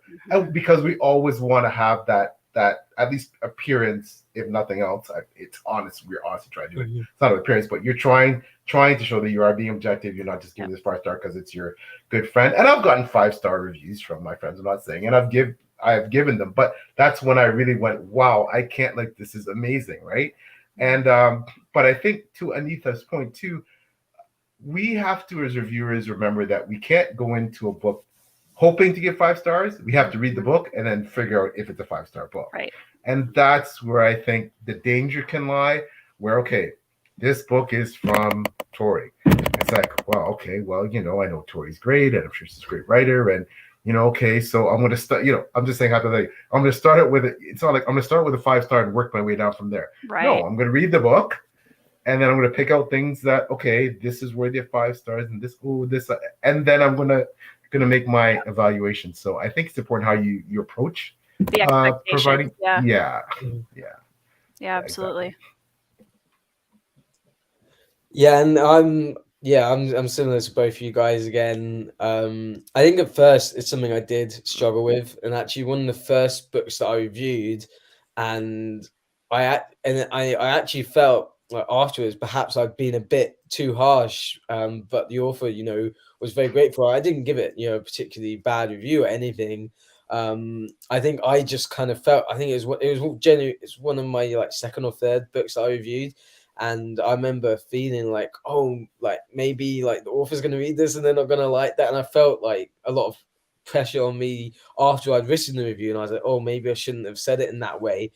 because we always want to have that at least appearance, if nothing else. It's honest. We're honestly trying to do it. It's not an appearance, but you're trying to show that you are being objective. You're not just giving this 5-star because it's your good friend. And I've gotten 5-star reviews from my friends. I'm not saying, and I have given them, but that's when I really went, wow, I can't, like, this is amazing, right? And but I think to Anitha's point too, we have to, as reviewers, remember that we can't go into a book hoping to get 5 stars. We have to read the book and then figure out if it's a 5-star book. Right. And that's where I think the danger can lie, where, okay, this book is from Tori. It's like, well, okay, well, I know Tori's great, and I'm sure she's a great writer, and okay, so I'm gonna start. I'm just saying hypothetically, I'm gonna start it with it. It's not like I'm gonna start with a 5-star and work my way down from there. Right. No, I'm gonna read the book, and then I'm gonna pick out things that, okay, this is worthy of 5 stars, and this, and then I'm gonna make my evaluation. So I think it's important how you approach The expectations. providing. Yeah, Exactly. absolutely. Yeah, and I'm similar to both you guys again. I think at first it's something I did struggle with, and actually one of the first books that I reviewed, and I actually felt like afterwards perhaps I'd been a bit too harsh, but the author, was very grateful. I didn't give it, a particularly bad review or anything. I think I just kind of felt, I think it was genuinely, it's one of my like second or third books that I reviewed. And I remember feeling like, oh, like maybe like the author's going to read this and they're not going to like that. And I felt like a lot of pressure on me after I'd written the review. And I was like, oh, maybe I shouldn't have said it in that way.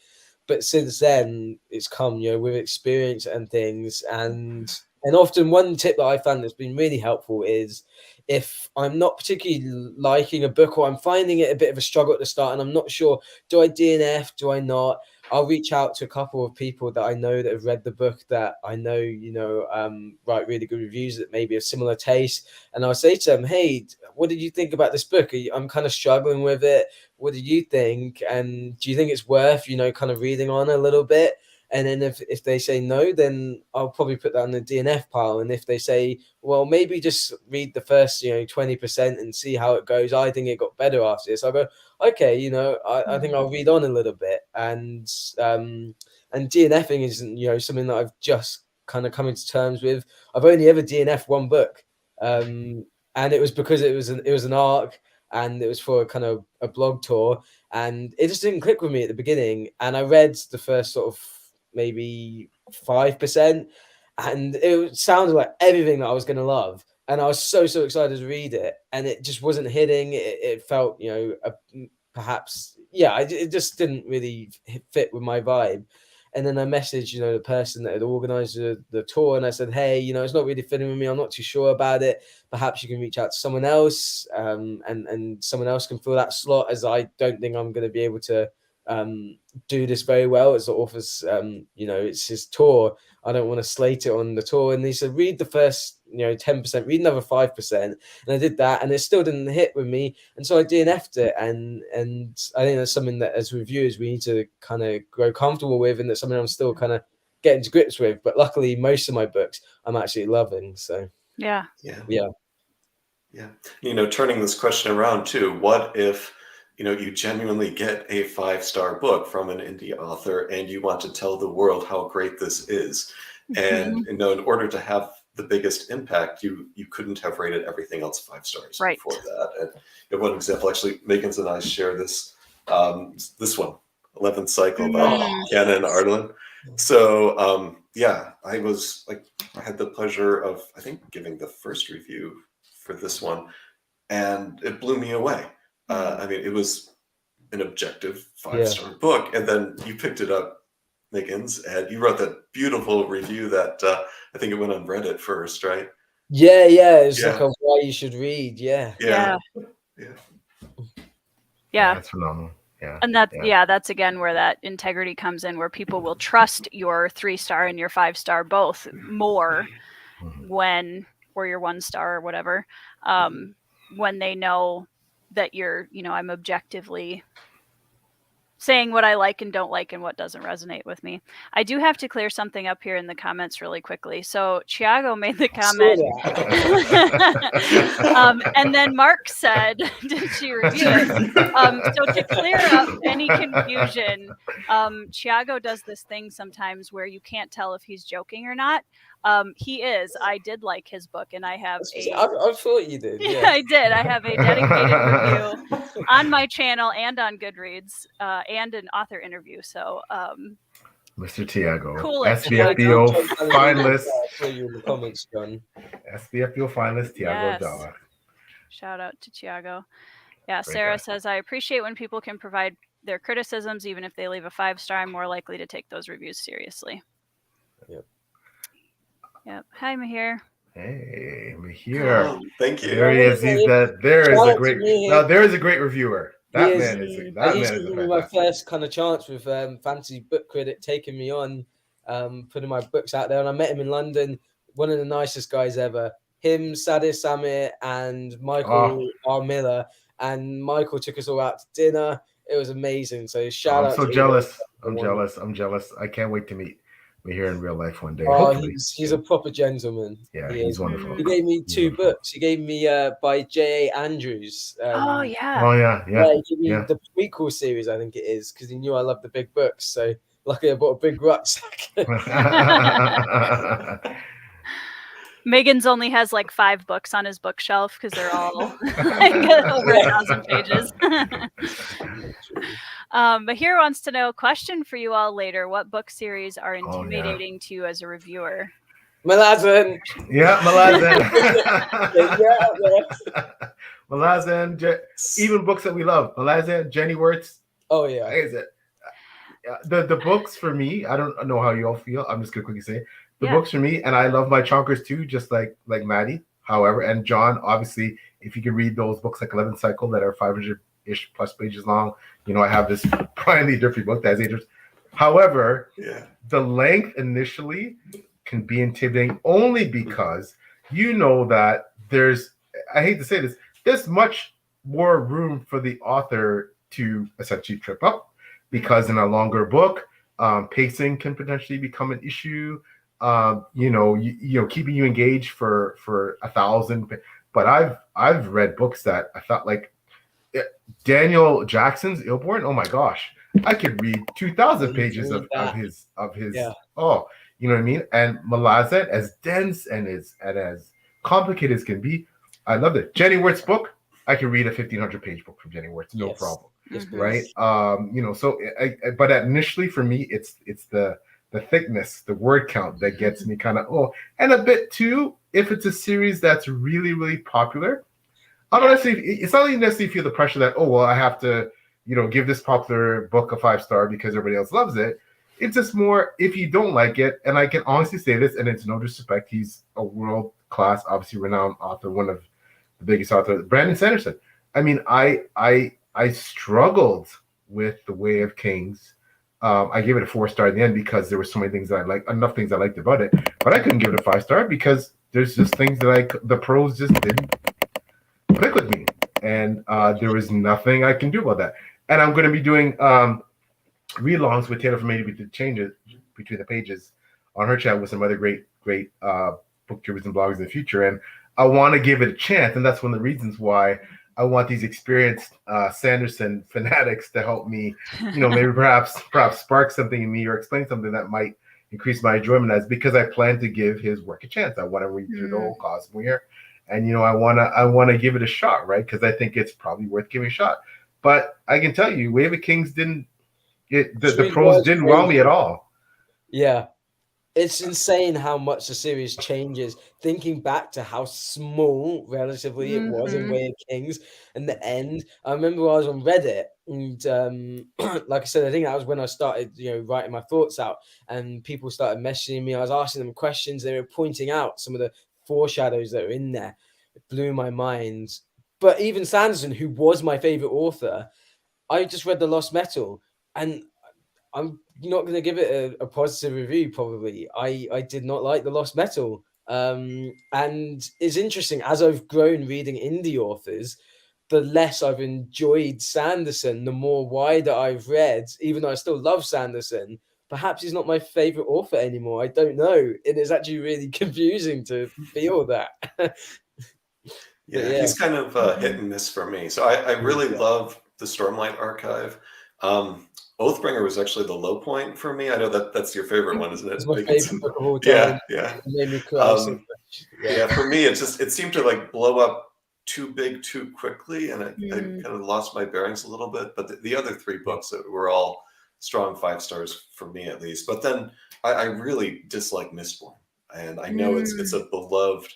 But since then, it's come, with experience and things. And often one tip that I found that's been really helpful is if I'm not particularly liking a book, or I'm finding it a bit of a struggle at the start and I'm not sure, do I DNF, do I not? I'll reach out to a couple of people that I know that have read the book, that I know, write really good reviews that maybe have similar taste. And I'll say to them, hey, what did you think about this book? I'm kind of struggling with it. What do you think? And do you think it's worth, kind of reading on a little bit? And then if they say no, then I'll probably put that in the DNF pile. And if they say, well, maybe just read the first, 20% and see how it goes. I think it got better after this. I'll go, okay, I think I'll read on a little bit. And DNFing isn't, something that I've just kind of come into terms with. I've only ever DNF one book. And it was because it was an arc, and it was for a kind of a blog tour, and it just didn't click with me at the beginning. And I read the first sort of maybe 5%, and it sounded like everything that I was going to love, and I was so excited to read it, and it just wasn't hitting. It felt, perhaps, it just didn't really fit with my vibe. And then I messaged, the person that had organized the tour, and I said, hey, it's not really fitting with me. I'm not too sure about it. Perhaps you can reach out to someone else, and someone else can fill that slot, as I don't think I'm going to be able to do this very well as the author's, it's his tour. I don't want to slate it on the tour. And he said, read the first, 10%, read another 5%. And I did that, and it still didn't hit with me. And so I DNF'd it. And I think that's something that as reviewers, we need to kind of grow comfortable with, and that's something I'm still kind of getting to grips with. But luckily, most of my books I'm actually loving. So yeah. Turning this question around too, what if you genuinely get a 5-star book from an indie author and you want to tell the world how great this is? And in order to have the biggest impact, you couldn't have rated everything else 5 stars before that. And one example, actually, Miggins and I share this this one, 11th Cycle by Kiana and Arlen. So I was like, I had the pleasure of, I think, giving the first review for this one, and it blew me away. I mean, it was an objective 5-star book, and then you picked it up, Miggins, and you wrote that beautiful review that I think it went on Reddit first, right? It's like a why you should read. Yeah, that's phenomenal. And that's again where that integrity comes in, where people will trust your 3-star and your 5-star both more or your 1-star or whatever, when they know that you're, I'm objectively saying what I like and don't like and what doesn't resonate with me. I do have to clear something up here in the comments really quickly. So Thiago made the comment. And then Mark said, did she review it? So to clear up any confusion, Thiago does this thing sometimes where you can't tell if he's joking or not. He is. I did like his book, and I have I thought you did. Yeah, I did. I have a dedicated review on my channel and on Goodreads, and an author interview. So, Mr. Thiago, cool SBFBO finalist. SBFBO finalist Thiago Dalla. Shout out to Thiago. Yeah, Sarah says, I appreciate when people can provide their criticisms, even if they leave a 5-star. I'm more likely to take those reviews seriously. Yep. Hi, Mahir. Hey, I'm here. Oh, thank you. There he is. He's that. There is Shout a out to great. me. Now there is a great reviewer. He That is. man is. He's That man is a given me my fantastic. first kind of chance with Fantasy Book Critic taking me on, putting my books out there, and I met him in London. One of the nicest guys ever. Him, Sadie Samit, and Michael R. Miller, and Michael took us all out to dinner. It was amazing. So shout I'm out. so to jealous. everyone. I'm jealous. I can't wait to meet here in real life one day. Oh, Hopefully. he's a proper gentleman. Yeah, He he's is. wonderful. He gave me He's 2 wonderful. books. He gave me by J.A. Andrews. Oh yeah. Oh yeah. He gave me the prequel series, I think it is, because he knew I loved the big books. So luckily I bought a big rucksack. Miggins only has like 5 books on his bookshelf because they're all like over 1,000 pages. Mahir wants to know, question for you all later. What book series are intimidating to you as a reviewer? Malazan. Yeah, Malazan. Even books that we love. Malazan, Jenny Wirtz. Oh yeah. Is it? The books for me, I don't know how you all feel. I'm just gonna quickly say the books for me, and I love my chonkers too, just like Maddie. However, and John, obviously, if you can read those books like 11th Cycle that are 500-ish plus pages long, I have this Brian Lee Durfee book that has ages. However, the length initially can be intimidating only because that there's, I hate to say this, there's much more room for the author to essentially trip up, because in a longer book, pacing can potentially become an issue. Keeping you engaged for 1,000. But I've read books that I thought, like Daniel Jackson's Illborn. Oh my gosh, I could read 2,000 pages of his. Yeah. Oh, you know what I mean? And Malazan, as dense and as complicated as can be, I loved it. Jenny Wirt's book, I can read a 1,500 page book from Jenny Wirtz, no problem. Right? So but initially for me, it's the thickness, the word count that gets me kind of and a bit too if it's a series that's really, really popular. It's not even necessarily feel the pressure that I have to give this popular book a 5-star because everybody else loves it. It's just more if you don't like it, and I can honestly say this, and it's no disrespect, he's a world-class, obviously renowned author, one of the biggest authors, Brandon Sanderson. I mean, I struggled with The Way of Kings. I gave it a 4-star in the end because there were so many things that I liked, enough things I liked about it, but I couldn't give it a 5-star because there's just things that the prose just didn't click with me, and there was nothing I can do about that. And I'm going to be doing read-alongs with Taylor from Maybe the Changes Between the Pages on her channel with some other great booktubers and bloggers in the future, and I want to give it a chance, and that's one of the reasons why I want these experienced Sanderson fanatics to help me, maybe perhaps spark something in me or explain something that might increase my enjoyment, as because I plan to give his work a chance. I want to read through the whole Cosmo here, and I want to give it a shot, right? Because I think it's probably worth giving a shot. But I can tell you, Wave of Kings the prose didn't wow me at all. Yeah. It's insane how much the series changes. Thinking back to how small, relatively, it was in Way of Kings, and the end. I remember I was on Reddit, and like I said, I think that was when I started, writing my thoughts out, and people started messaging me. I was asking them questions. They were pointing out some of the foreshadows that are in there. It blew my mind. But even Sanderson, who was my favorite author, I just read The Lost Metal, and I'm not going to give it a positive review, probably. I did not like The Lost Metal. And it's interesting, as I've grown reading indie authors, the less I've enjoyed Sanderson, the more wider I've read, even though I still love Sanderson. Perhaps he's not my favorite author anymore. I don't know. And it's actually really confusing to feel that. Yeah, he's kind of hit and miss for me. So I really love the Stormlight Archive. Oathbringer was actually the low point for me. I know that's your favorite one, isn't it? It's my favorite book of all time. Yeah. It made me cry so much. Yeah, for me, it seemed to blow up too big too quickly, and I kind of lost my bearings a little bit. But the other 3 books were all strong 5 stars for me, at least. But then I really dislike Mistborn, and I know it's a beloved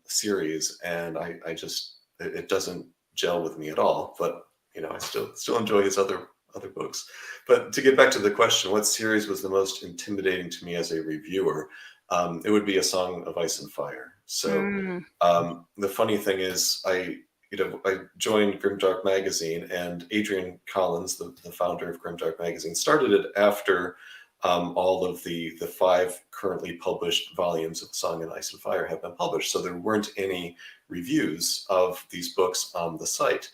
series, and I just it doesn't gel with me at all. But I still enjoy his other other books. But to get back to the question, what series was the most intimidating to me as a reviewer? It would be A Song of Ice and Fire. So the funny thing is, I joined Grimdark Magazine, and Adrian Collins, the founder of Grimdark Magazine, started it after all of the 5 currently published volumes of Song of Ice and Fire have been published. So there weren't any reviews of these books on the site.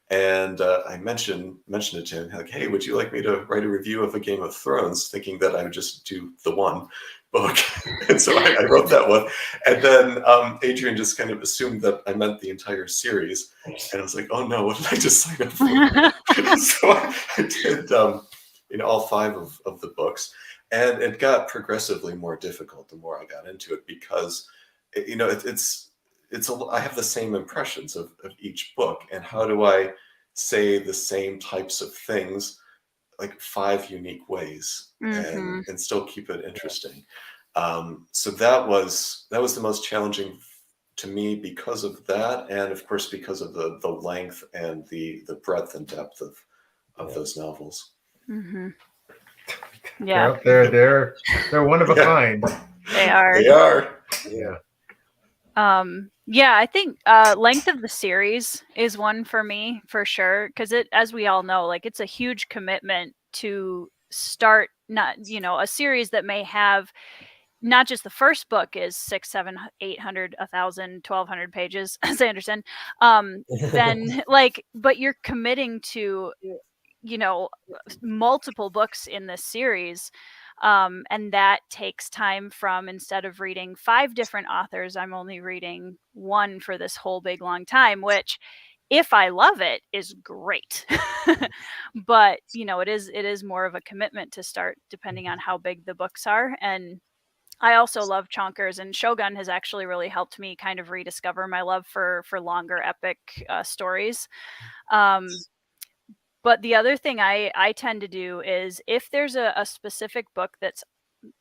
And I mentioned it to him, like, hey, would you like me to write a review of A Game of Thrones, thinking that I would just do the one book. And so I wrote that one. And then Adrian just kind of assumed that I meant the entire series. And I was like, oh no, what did I just sign up for? So I did all 5 of the books. And it got progressively more difficult the more I got into it, because I have the same impressions of each book, and how do I say the same types of things like 5 unique ways and still keep it interesting. So that was the most challenging to me because of that, and of course because of the length and the breadth and depth of those novels. Yeah, They're up there. They're one of a kind. They are. They are. Yeah. Yeah, I think length of the series is one for me for sure, because as we all know, like, it's a huge commitment to start a series that may have not just the first book is 600, 700, 800, 1,000, 1,200 pages, as I understand. Then but you're committing to multiple books in this series. And that takes time from, instead of reading 5 different authors, I'm only reading 1 for this whole big long time, which, if I love it, is great. But it is more of a commitment to start, depending on how big the books are. And I also love chonkers, and Shogun has actually really helped me kind of rediscover my love for longer epic stories. But the other thing I tend to do is, if there's a specific book that's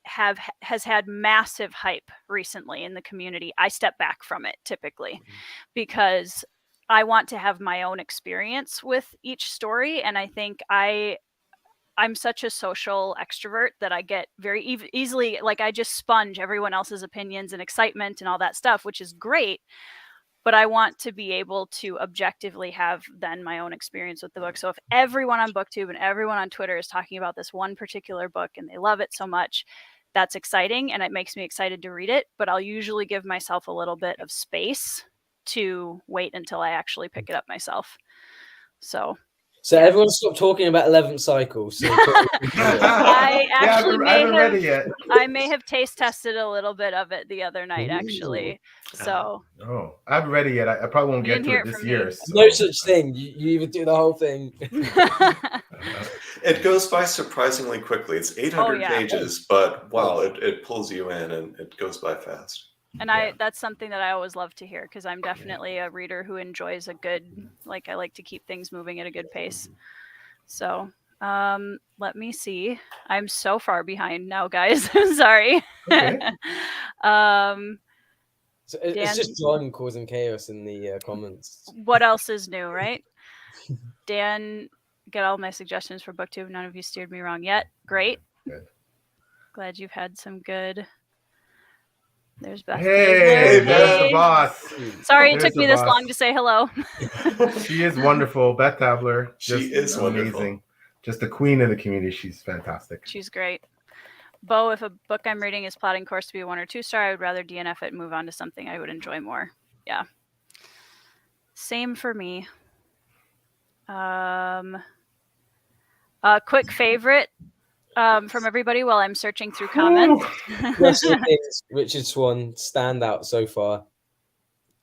has had massive hype recently in the community, I step back from it typically, because I want to have my own experience with each story. And I think I'm such a social extrovert that I get very easily, like, I just sponge everyone else's opinions and excitement and all that stuff, which is great. But I want to be able to objectively have then my own experience with the book. So if everyone on BookTube and everyone on Twitter is talking about this one particular book and they love it so much, that's exciting, and it makes me excited to read it. But I'll usually give myself a little bit of space to wait until I actually pick it up myself. So everyone stop talking about 11th cycle. So I actually I may have taste tested a little bit of it the other night, actually. So I haven't read it yet. I probably won't get to it this year. So. No such thing. You either do the whole thing. It goes by surprisingly quickly. It's 800 pages, but wow, it pulls you in, and it goes by fast. And that's something that I always love to hear, because I'm definitely a reader who enjoys a good, I like to keep things moving at a good pace. So let me see. I'm so far behind now, guys. I'm sorry. Okay. So it's just John causing chaos in the comments. What else is new, right? Dan, get all my suggestions for BookTube. None of you steered me wrong yet. Great. Good. Glad you've had some good. There's Beth. Hey, there's the boss. Sorry it took me this long to say hello. She is wonderful. Beth Tabler. She is amazing. wonderful. Just the queen of the community. She's fantastic. She's great. Bo, if a book I'm reading is plotting course to be a 1 or 2 star, I would rather DNF it and move on to something I would enjoy more. Yeah. Same for me. Quick favorite from everybody while I'm searching through comments. Richard Swan, standout so far.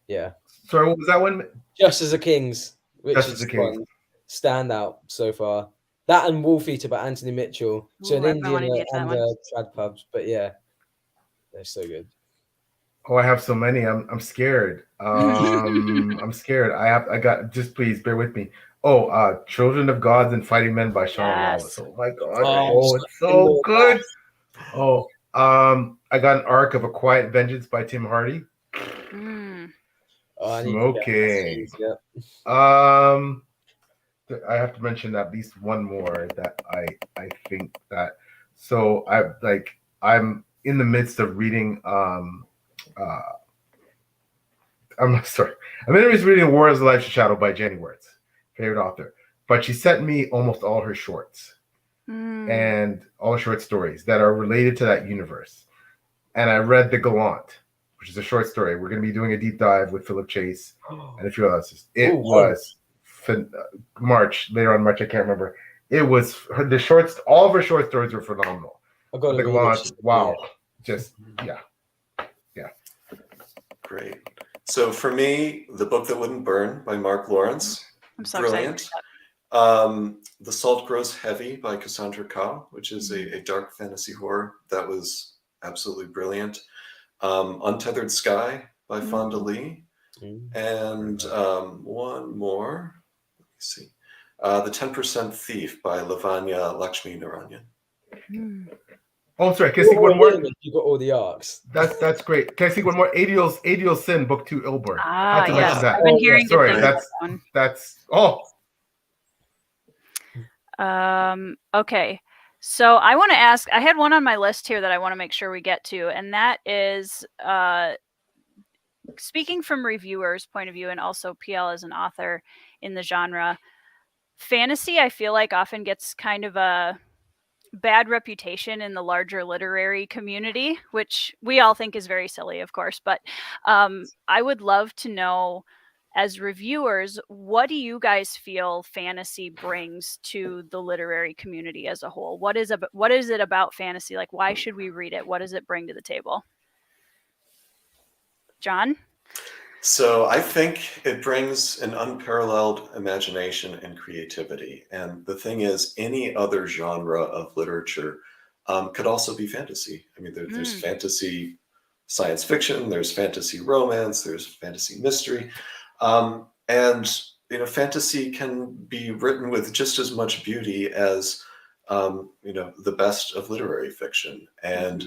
Yeah. Sorry, what was that one? Just as a King's. Just as a King's. Standout so far. That and Wolf Eater by Anthony Mitchell. So an Indian and trad pubs, but yeah, they're so good. Oh, I have so many. I'm scared. I'm scared. Just please bear with me. Oh, Children of Gods and Fighting Men by Sean Wallace. Oh my God. It's so good. Oh, I got an arc of A Quiet Vengeance by Tim Hardy. Smoking. Yeah. I have to mention at least one more that I think that. So I'm in the midst of reading. I'm sorry. I'm in the midst of reading War is the Life's Shadow by Jenny Words, favorite author. But she sent me almost all her shorts and all short stories that are related to that universe. And I read The Gallant, which is a short story. We're going to be doing a deep dive with Philip Chase and a few others. It was March, later on March, I can't remember. It was all of her short stories were phenomenal. I got The Gallant, wow. Just, yeah. Great. So for me, The Book That Wouldn't Burn by Mark Lawrence. I'm so Brilliant. excited. The Salt Grows Heavy by Cassandra Khaw, which is a dark fantasy horror that was absolutely brilliant. Untethered Sky by Fonda Lee. And one more, let me see. The 10% Thief by Lavanya Lakshmi Naranyan. Oh, I'm sorry. Can I see one more? You got all the arcs. That's great. Can I see one more? Adiel Sin, Book 2, Ilber. Ah, mention yes. that. I've been hearing good Sorry, things about that one. Okay. So I want to ask, I had one on my list here that I want to make sure we get to, and that is speaking from reviewers' point of view and also PL as an author in the genre, fantasy, I feel like often gets kind of a bad reputation in the larger literary community, which we all think is very silly, of course. But I would love to know, as reviewers, what do you guys feel fantasy brings to the literary community as a whole? What is it about fantasy? Like, why should we read it? What does it bring to the table? John? So I think it brings an unparalleled imagination and creativity. And the thing is, any other genre of literature could also be fantasy. I mean, there's fantasy science fiction, there's fantasy romance, there's fantasy mystery. And, fantasy can be written with just as much beauty as, the best of literary fiction. And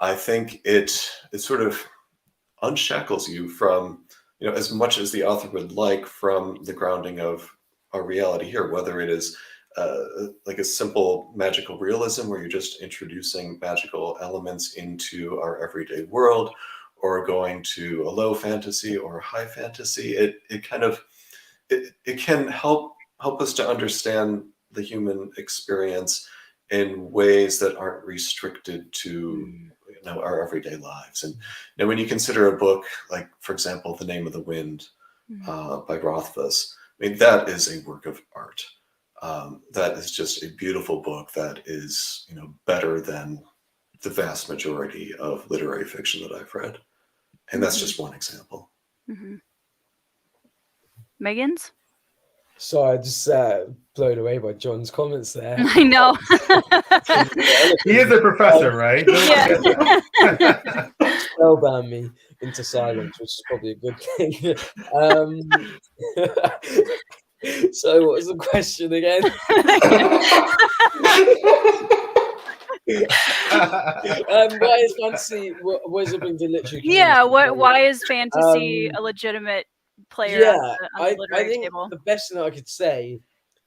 I think it sort of unshackles you from, as much as the author would like, from the grounding of our reality here, whether it is like a simple magical realism where you're just introducing magical elements into our everyday world, or going to a low fantasy or a high fantasy. It can help us to understand the human experience in ways that aren't restricted to our everyday lives. And when you consider a book like, for example, The Name of the Wind by Rothfuss, I mean, that is a work of art. That is just a beautiful book that is, better than the vast majority of literary fiction that I've read. And that's just one example. Miggins? So I just blown away by John's comments there. I know. He is a professor, right? Yeah. Spellbound me into silence, which is probably a good thing. So what was the question again? Why is fantasy? What does it bring to literature? Yeah. Why is fantasy a legitimate player on the literary I think table? the best thing I could say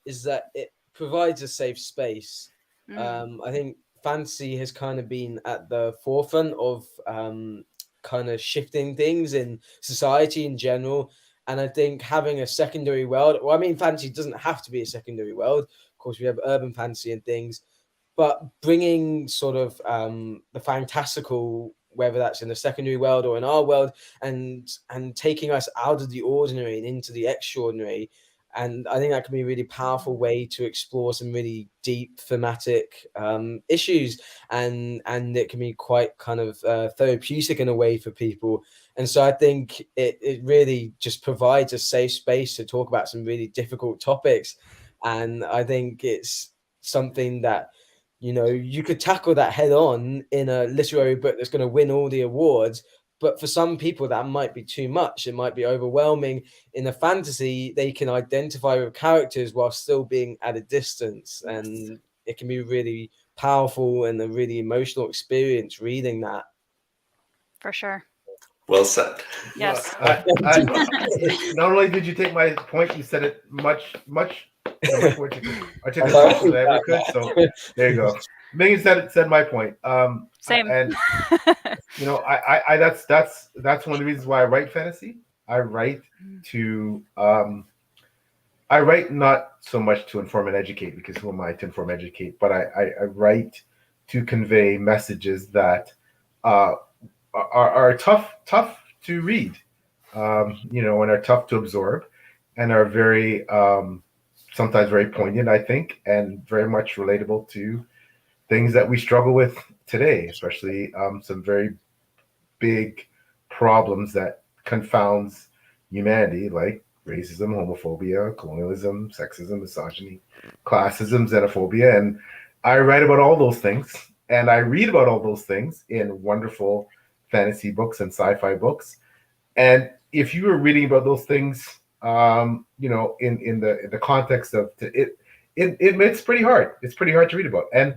is that it provides a safe space. I think fantasy has kind of been at the forefront of kind of shifting things in society in general. And I think having a secondary world, well, I mean, fantasy doesn't have to be a secondary world. Of course, we have urban fantasy and things, but bringing sort of the fantastical, whether that's in the secondary world or in our world, and taking us out of the ordinary and into the extraordinary. And I think that can be a really powerful way to explore some really deep thematic issues, and it can be quite kind of therapeutic in a way for people. And so I think it really just provides a safe space to talk about some really difficult topics. And I think it's something that, you could tackle that head on in a literary book that's going to win all the awards. But for some people, that might be too much. It might be overwhelming. In a fantasy, they can identify with characters while still being at a distance. And it can be really powerful and a really emotional experience reading that. For sure. Well said. Yes. Not only did you take my point, you said it much, much in a much more articulate fashion than I ever could. So there you go. Megan said my point. Same. And you know, I that's one of the reasons why I write fantasy. I write to I write not so much to inform and educate, because who am I to inform and educate? But I write to convey messages that are tough to read, you know, and are tough to absorb, and are very sometimes very poignant, I think, and very much relatable to things that we struggle with today, especially some very big problems that confounds humanity, like racism, homophobia, colonialism, sexism, misogyny, classism, xenophobia. And I write about all those things, and I read about all those things in wonderful fantasy books and sci-fi books. And if you were reading about those things, you know, in the context of it's pretty hard. It's pretty hard to read about. And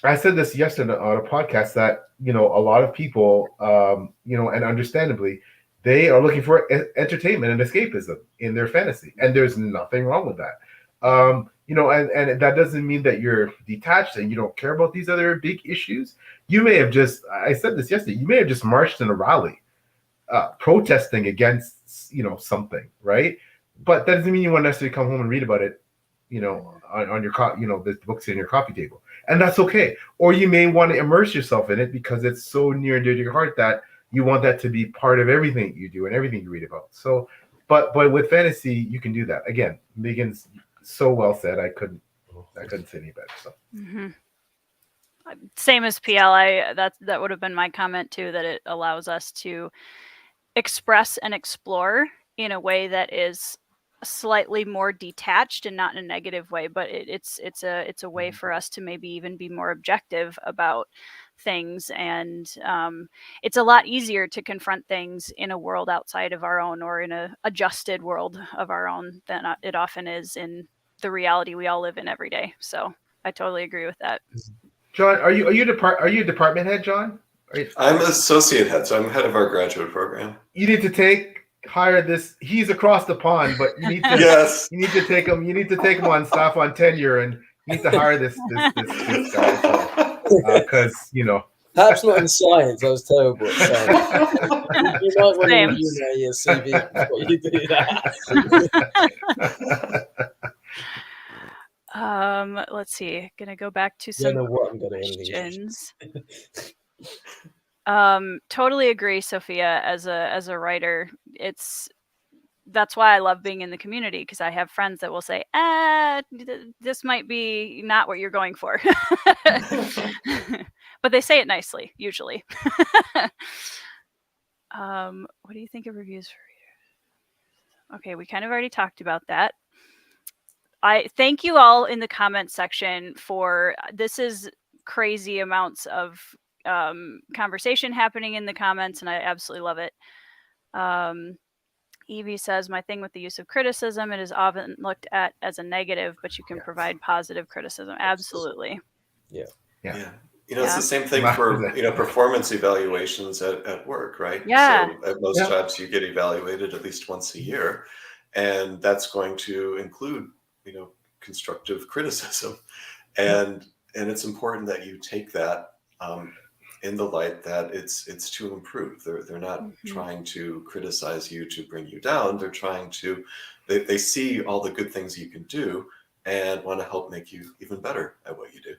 I said this yesterday on a podcast that, you know, a lot of people, you know, and understandably, they are looking for entertainment and escapism in their fantasy, and there's nothing wrong with that. You know, and that doesn't mean that you're detached and you don't care about these other big issues. You may have just, I said this yesterday, you may have just marched in a rally, protesting against, you know, something, right? But that doesn't mean you want to necessarily come home and read about it, you know, on your, you know, the books in your coffee table. And that's okay. Or you may want to immerse yourself in it because it's so near and dear to your heart that you want that to be part of everything you do and everything you read about. So, but with fantasy, you can do that. Again, Miggins so well said. I couldn't say any better. So. Mm-hmm. Same as PL. That would have been my comment too. That it allows us to express and explore in a way that is slightly more detached and not in a negative way, but it's a way for us to maybe even be more objective about things, and it's a lot easier to confront things in a world outside of our own, or in a adjusted world of our own, than it often is in the reality we all live in every day. So I totally agree with that. John, are you a department head, John? I'm associate head, so I'm head of our graduate program. You need to hire this. He's across the pond, but you need to yes. You need to take him. You need to take him on staff on tenure, and you need to hire this guy because you know. Perhaps not in science. I was terrible at science. You might want to email your CV before you do that. Let's see. Gonna go back to some questions. Totally agree, Sophia. As a writer, that's why I love being in the community, because I have friends that will say, this might be not what you're going for. But they say it nicely, usually. What do you think of reviews for readers? Okay, we kind of already talked about that. I thank you all in the comment section for, this is crazy amounts of conversation happening in the comments, and I absolutely love it. Evie says, my thing with the use of criticism, it is often looked at as a negative, but you can provide positive criticism. Absolutely. Yeah. You know, it's the same thing for, you know, performance evaluations at work, right? Yeah. So at most jobs, you get evaluated at least once a year, and that's going to include, you know, constructive criticism, and it's important that you take that in the light that it's to improve. They're not trying to criticize you to bring you down. They're trying to, they see all the good things you can do and want to help make you even better at what you do.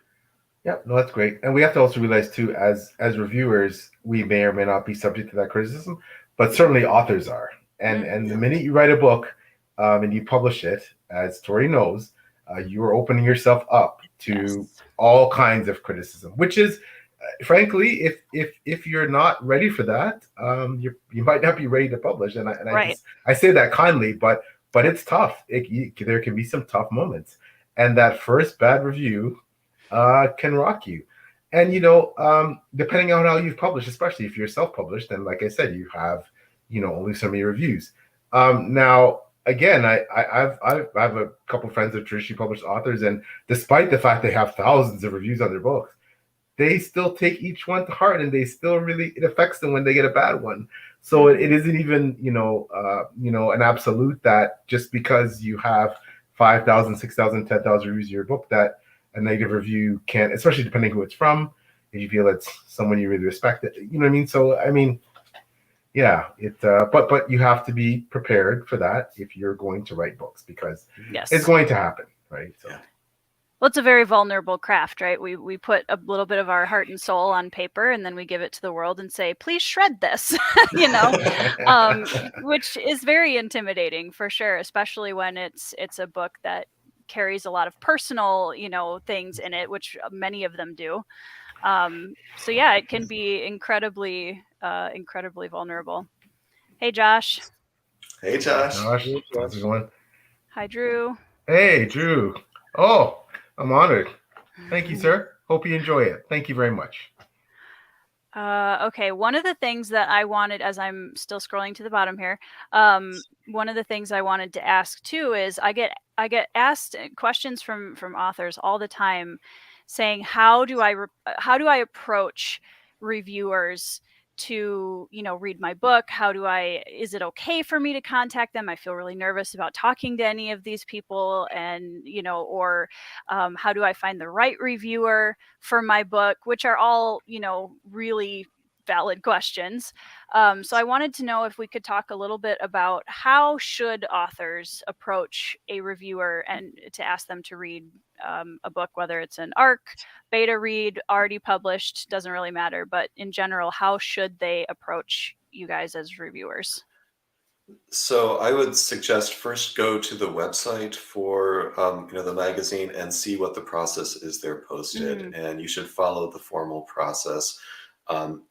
Yeah, no, that's great. And we have to also realize too, as reviewers, we may or may not be subject to that criticism, but certainly authors are. And the minute you write a book and you publish it, as Tori knows, you are opening yourself up to all kinds of criticism, which is, frankly, if you're not ready for that, you might not be ready to publish. And I say that kindly, but it's tough. There can be some tough moments, and that first bad review can rock you. And you know, depending on how you've published, especially if you're self-published, and like I said, you have, you know, only so many reviews. Now, again, I have a couple friends of traditionally published authors, and despite the fact they have thousands of reviews on their books, they still take each one to heart, and they still really, it affects them when they get a bad one. So it isn't even, you know, an absolute that just because you have 5,000, 6,000, 10,000 reviews of your book that a negative review can, especially depending who it's from, if you feel it's someone you really respect, it, you know what I mean? So, I mean, yeah, but you have to be prepared for that if you're going to write books, because Yes. it's going to happen, right? So. Well, it's a very vulnerable craft, right? We put a little bit of our heart and soul on paper, and then we give it to the world and say, please shred this, you know, which is very intimidating for sure, especially when it's a book that carries a lot of personal, you know, things in it, which many of them do. So yeah, it can be incredibly vulnerable. Hey, Josh. Hey, Josh. Josh, how's it going? Hi, Drew. Hey, Drew. Oh, I'm honored. Thank you, sir. Hope you enjoy it. Thank you very much. Okay, one of the things that I wanted, as I'm still scrolling to the bottom here, one of the things I wanted to ask too is I get asked questions from authors all the time, saying how do I approach reviewers to, you know, read my book? Is it okay for me to contact them? I feel really nervous about talking to any of these people, and, you know, or how do I find the right reviewer for my book, which are all, you know, really valid questions. So I wanted to know if we could talk a little bit about how should authors approach a reviewer and to ask them to read a book, whether it's an ARC, beta read, already published, doesn't really matter. But in general, how should they approach you guys as reviewers? So I would suggest first go to the website for the magazine and see what the process is there posted, and you should follow the formal process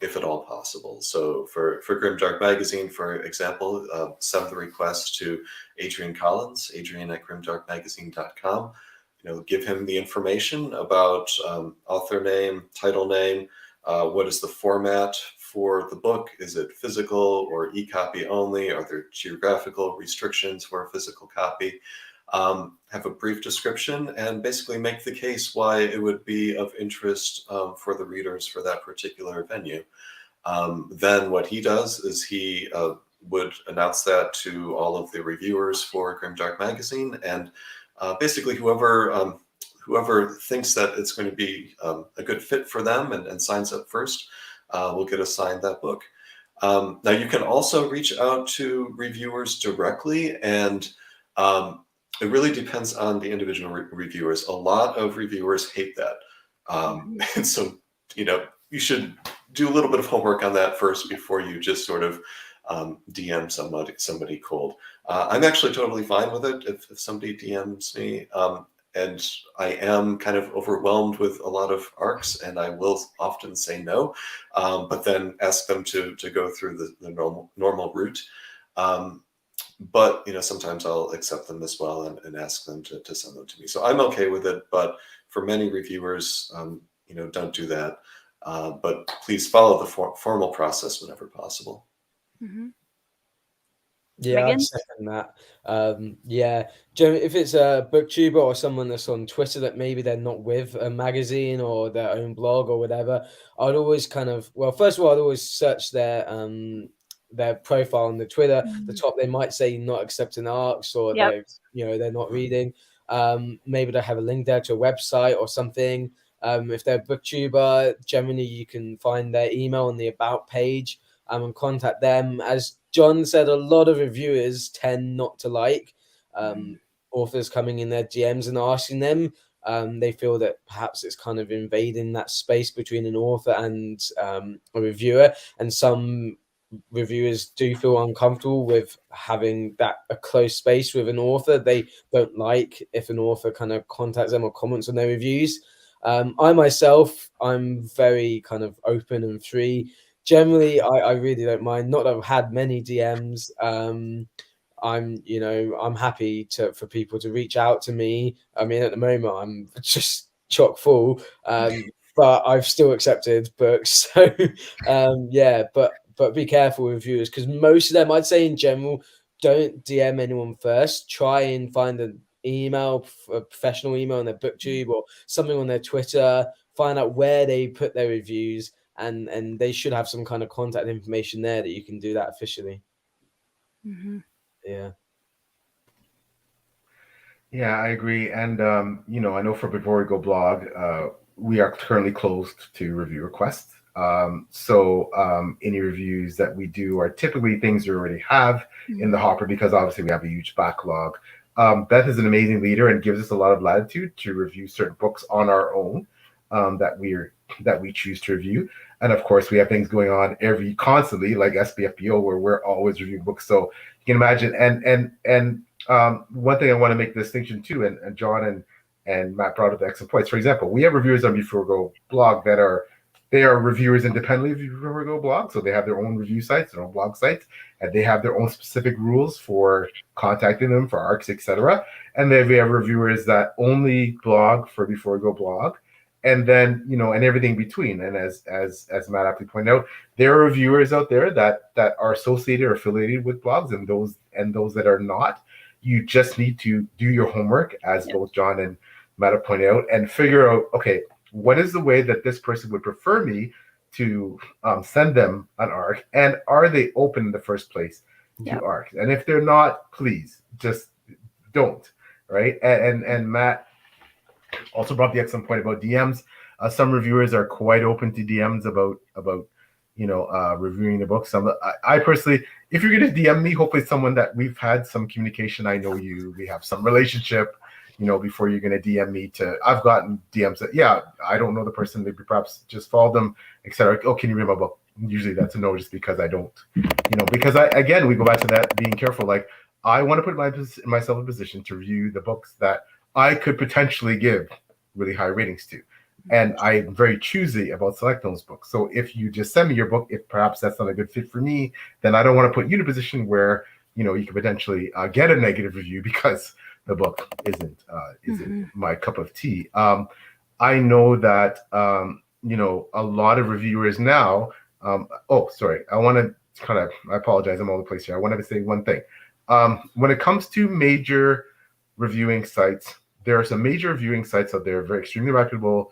if at all possible. So for Grimdark Magazine, for example, send the request to Adrian Collins, adrian@grimdarkmagazine.com. Give him the information about author name, title name, what is the format for the book? Is it physical or e-copy only? Are there geographical restrictions for a physical copy? Have a brief description and basically make the case why it would be of interest for the readers for that particular venue. Then what he does is he would announce that to all of the reviewers for Grimdark Magazine, and basically whoever thinks that it's going to be a good fit for them and signs up first will get assigned that book. Now you can also reach out to reviewers directly, and it really depends on the individual reviewers. A lot of reviewers hate that. And so, you should do a little bit of homework on that first before you just sort of DM somebody cold. I'm actually totally fine with it if somebody DMs me. And I am kind of overwhelmed with a lot of ARCs, and I will often say no, but then ask them to go through the normal route. But sometimes I'll accept them as well and ask them to send them to me. So I'm okay with it, but for many reviewers, don't do that. But please follow the formal process whenever possible. Mm-hmm. Yeah, I'd second that. Yeah, if it's a booktuber or someone that's on Twitter that maybe they're not with a magazine or their own blog or whatever, I'd always first of all, I'd always search their profile on the Twitter. The top, they might say not accepting ARCs, or they're not reading. Maybe they have a link there to a website or something. If they're a booktuber, generally you can find their email on the about page and contact them. As John said, a lot of reviewers tend not to like authors coming in their DMs and asking them. They feel that perhaps it's kind of invading that space between an author and a reviewer, and some reviewers do feel uncomfortable with having a close space with an author. They don't like if an author kind of contacts them or comments on their reviews. I myself, I'm very kind of open and free. Generally, I really don't mind. Not that I've had many DMs. I'm happy for people to reach out to me. I mean, at the moment, I'm just chock full, but I've still accepted books. So, but be careful with reviewers, because most of them, I'd say in general, don't DM anyone first. Try and find an email, a professional email on their booktube or something on their Twitter. Find out where they put their reviews. And they should have some kind of contact information there that you can do that officially. Mm-hmm. Yeah. Yeah, I agree. And I know for Before We Go blog, we are currently closed to review requests. So any reviews that we do are typically things we already have in the hopper because obviously we have a huge backlog. Beth is an amazing leader and gives us a lot of latitude to review certain books on our own that we choose to review. And of course, we have things going on constantly, like SBFBO, where we're always reviewing books. So you can imagine. And one thing I want to make the distinction too, and John and Matt brought up excellent points. For example, we have reviewers on Before We Go blog they are reviewers independently of Before We Go blog, so they have their own review sites, their own blog sites, and they have their own specific rules for contacting them for arcs, etc. And then we have reviewers that only blog for Before We Go blog, and then and everything between. And as Matt aptly pointed out, there are reviewers out there that are associated or affiliated with blogs, and those that are not. You just need to do your homework, as both John and Matt have pointed out, and figure out, okay, what is the way that this person would prefer me to send them an arc, and are they open in the first place to arcs? And if they're not, please just don't. Right? And Matt also brought the excellent point about DMs. Some reviewers are quite open to DMs about reviewing the book. I personally, if you're going to DM me, hopefully it's someone that we've had some communication. I know you, we have some relationship, before you're going to DM me. I've gotten DMs that, I don't know the person, maybe perhaps just follow them, etc. Oh, can you read my book? Usually that's a no, just because I don't, because again, we go back to that being careful. Like, I want to put myself in a position to review the books that I could potentially give really high ratings to. And I'm very choosy about selecting those books. So if you just send me your book, if perhaps that's not a good fit for me, then I don't want to put you in a position where, you could potentially get a negative review because the book isn't my cup of tea. I know that, a lot of reviewers now, sorry, I apologize, I'm all over the place here. I wanted to say one thing. When it comes to major reviewing sites, there are some major reviewing sites out there, very extremely reputable,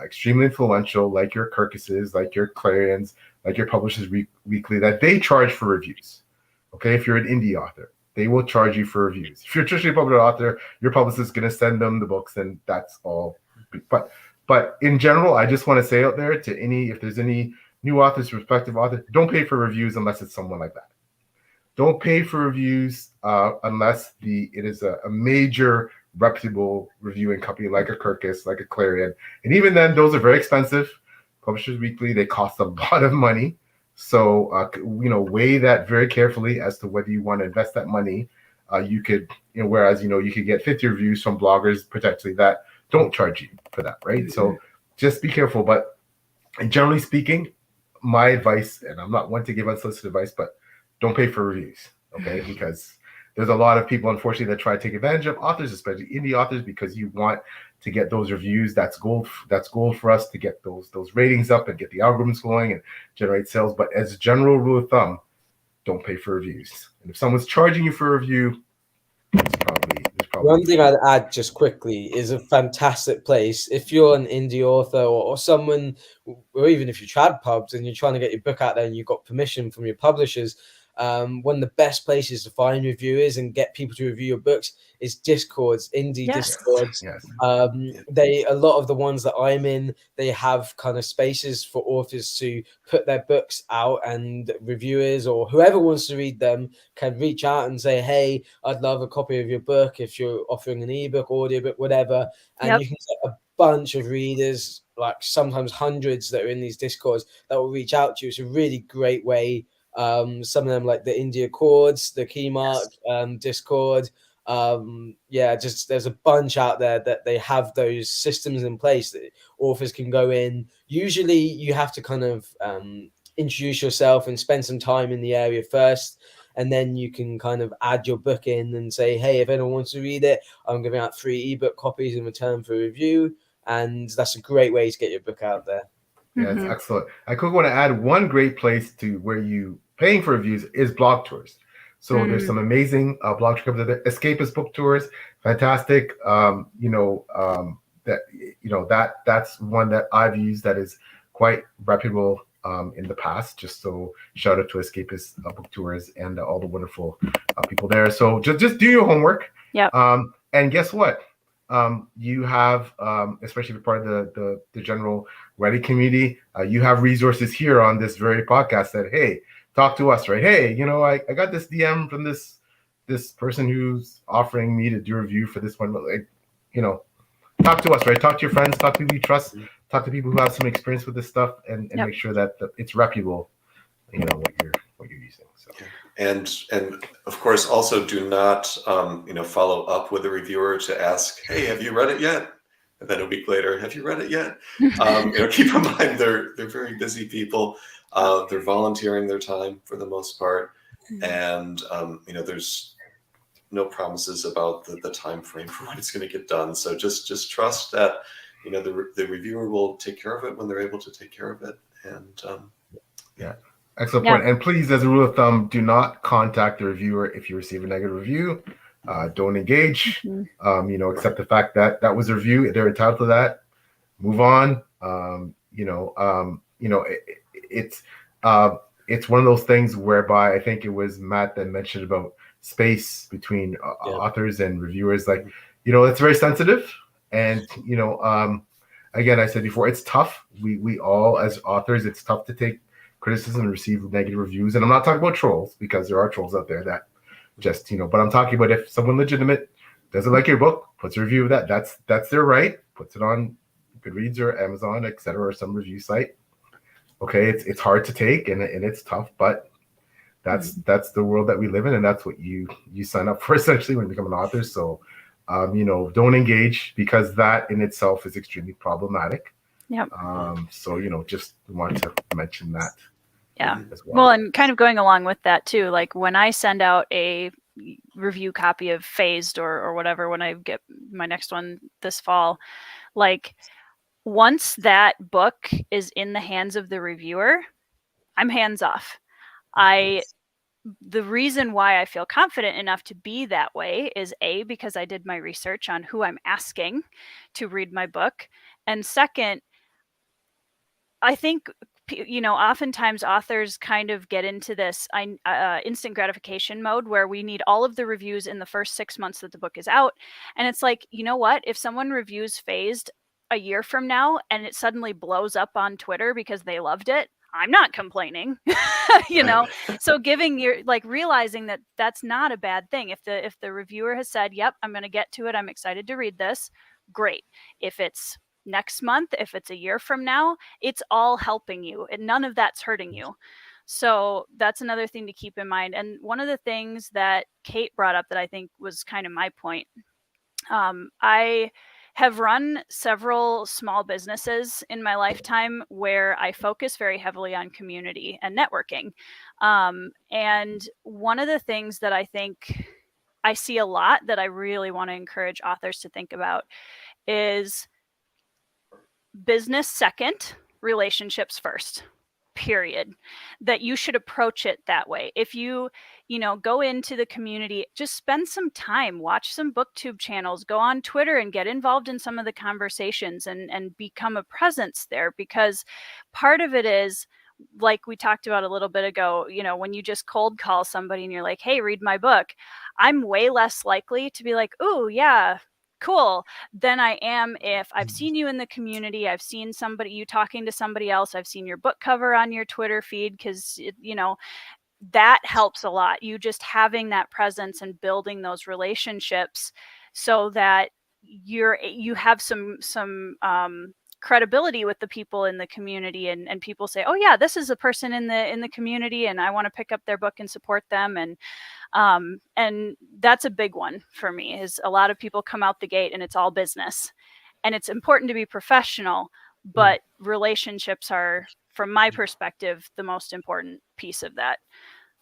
extremely influential, like your Kirkuses, like your Clarions, like your Publishers Weekly, that they charge for reviews. Okay, if you're an indie author, they will charge you for reviews. If you're a traditionally published author, your publicist is going to send them the books, and that's all. But in general, I just want to say out there if there's any new authors, prospective authors, don't pay for reviews unless it's someone like that. Don't pay for reviews unless it is a major reputable reviewing company like a Kirkus, like a Clarion. And even then, those are very expensive. Publishers Weekly, they cost a lot of money. So, weigh that very carefully as to whether you want to invest that money. You could, whereas, you could get 50 reviews from bloggers potentially that don't charge you for that, right? Mm-hmm. So just be careful. But generally speaking, my advice, and I'm not one to give unsolicited advice, but don't pay for reviews, okay? Because there's a lot of people, unfortunately, that try to take advantage of authors, especially indie authors, because you want to get those reviews. That's gold. That's gold for us to get those ratings up and get the algorithms going and generate sales. But as a general rule of thumb, don't pay for reviews. And if someone's charging you for a review, there's probably one thing I'd add just quickly is a fantastic place if you're an indie author or someone, or even if you're trad pubs and you're trying to get your book out there and you've got permission from your publishers. One of the best places to find reviewers and get people to review your books is Discords, indie Discords. Yes. A lot of the ones that I'm in, they have kind of spaces for authors to put their books out, and reviewers or whoever wants to read them can reach out and say, hey, I'd love a copy of your book if you're offering an ebook, audiobook, whatever. And you can get a bunch of readers, like sometimes hundreds, that are in these Discords that will reach out to you. It's a really great way. Some of them, like the India Chords, the Keymark, Discord. There's a bunch out there that they have those systems in place that authors can go in. Usually you have to kind of introduce yourself and spend some time in the area first, and then you can kind of add your book in and say, hey, if anyone wants to read it, I'm giving out 3 ebook copies in return for a review. And that's a great way to get your book out there. Yeah, it's excellent. I could want to add one great place to where you paying for reviews is blog tours. So there's some amazing blog tours there. Escapist book tours, fantastic. That's one that I've used that is quite reputable in the past. Just so shout out to Escapist book tours and all the wonderful people there. So just do your homework. Yeah. And guess what? You have, especially if you're part of the general Reddit community, you have resources here on this very podcast that, hey, talk to us, right? Hey, I got this DM from this person who's offering me to do a review for this one. Like, talk to us, right? Talk to your friends, talk to people you trust, talk to people who have some experience with this stuff, and Yep. make sure that it's reputable, what you're using. So. And of course, also do not follow up with a reviewer to ask, hey, have you read it yet? And then a week later, have you read it yet? Keep in mind they're very busy people. They're volunteering their time for the most part, and there's no promises about the time frame for when it's going to get done. So just trust that the reviewer will take care of it when they're able to take care of it. And yeah. Excellent point. And please, as a rule of thumb, do not contact the reviewer if you receive a negative review. Don't engage. Accept the fact that that was a review. They're entitled to that. Move on. It's one of those things whereby I think it was Matt that mentioned about space between authors and reviewers. Like, it's very sensitive. And, again, I said before, it's tough. We all, as authors, it's tough to take criticism and receive negative reviews. And I'm not talking about trolls, because there are trolls out there that just, but I'm talking about if someone legitimate doesn't like your book, puts a review of that, that's their right, puts it on Goodreads or Amazon, etc., or some review site. Okay, it's hard to take and it's tough, but that's the world that we live in, and that's what you sign up for essentially when you become an author. So don't engage, because that in itself is extremely problematic. Yep. So just wanted to mention that. Yeah. As well. Well, and kind of going along with that too, like when I send out a review copy of Phased or whatever, when I get my next one this fall, like once that book is in the hands of the reviewer, I'm hands off. The reason why I feel confident enough to be that way is because I did my research on who I'm asking to read my book. And second, I think, oftentimes authors kind of get into this instant gratification mode where we need all of the reviews in the first 6 months that the book is out. And it's like, you know what? If someone reviews Phased a year from now and it suddenly blows up on Twitter because they loved it, I'm not complaining, So realizing that that's not a bad thing. If the reviewer has said, yep, I'm going to get to it, I'm excited to read this, great. If it's next month, if it's a year from now, it's all helping you and none of that's hurting you. So that's another thing to keep in mind. And one of the things that Kate brought up that I think was kind of my point, I have run several small businesses in my lifetime where I focus very heavily on community and networking. And one of the things that I think I see a lot that I really want to encourage authors to think about is business second, relationships first, period. That you should approach it that way. If you go into the community, just spend some time, watch some booktube channels, go on Twitter and get involved in some of the conversations and become a presence there, because part of it is, like we talked about a little bit ago, when you just cold call somebody and you're like, hey, read my book, I'm way less likely to be like, oh yeah, cool, than I am if I've seen you in the community, I've seen you talking to somebody else, I've seen your book cover on your Twitter feed, because that helps a lot. You just having that presence and building those relationships so that you have some credibility with the people in the community, and people say, oh yeah, this is a person in the community and I want to pick up their book and support them. And that's a big one for me, is a lot of people come out the gate and it's all business, and it's important to be professional, but relationships are, from my perspective, the most important piece of that.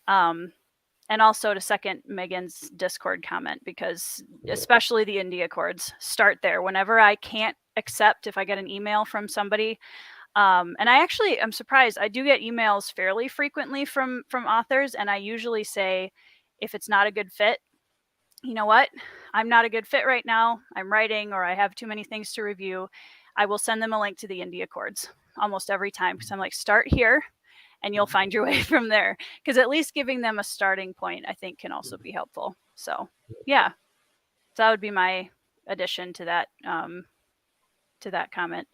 And also to second Megan's Discord comment, because especially the India Accords, start there. Whenever I can't accept, if I get an email from somebody, and I'm surprised, I do get emails fairly frequently from authors, and I usually say, if it's not a good fit, you know what, I'm not a good fit right now, I'm writing, or I have too many things to review, I will send them a link to the India Accords almost every time, because I'm like, start here and you'll find your way from there, because at least giving them a starting point, I think, can also be helpful. So yeah. So that would be my addition to that comment.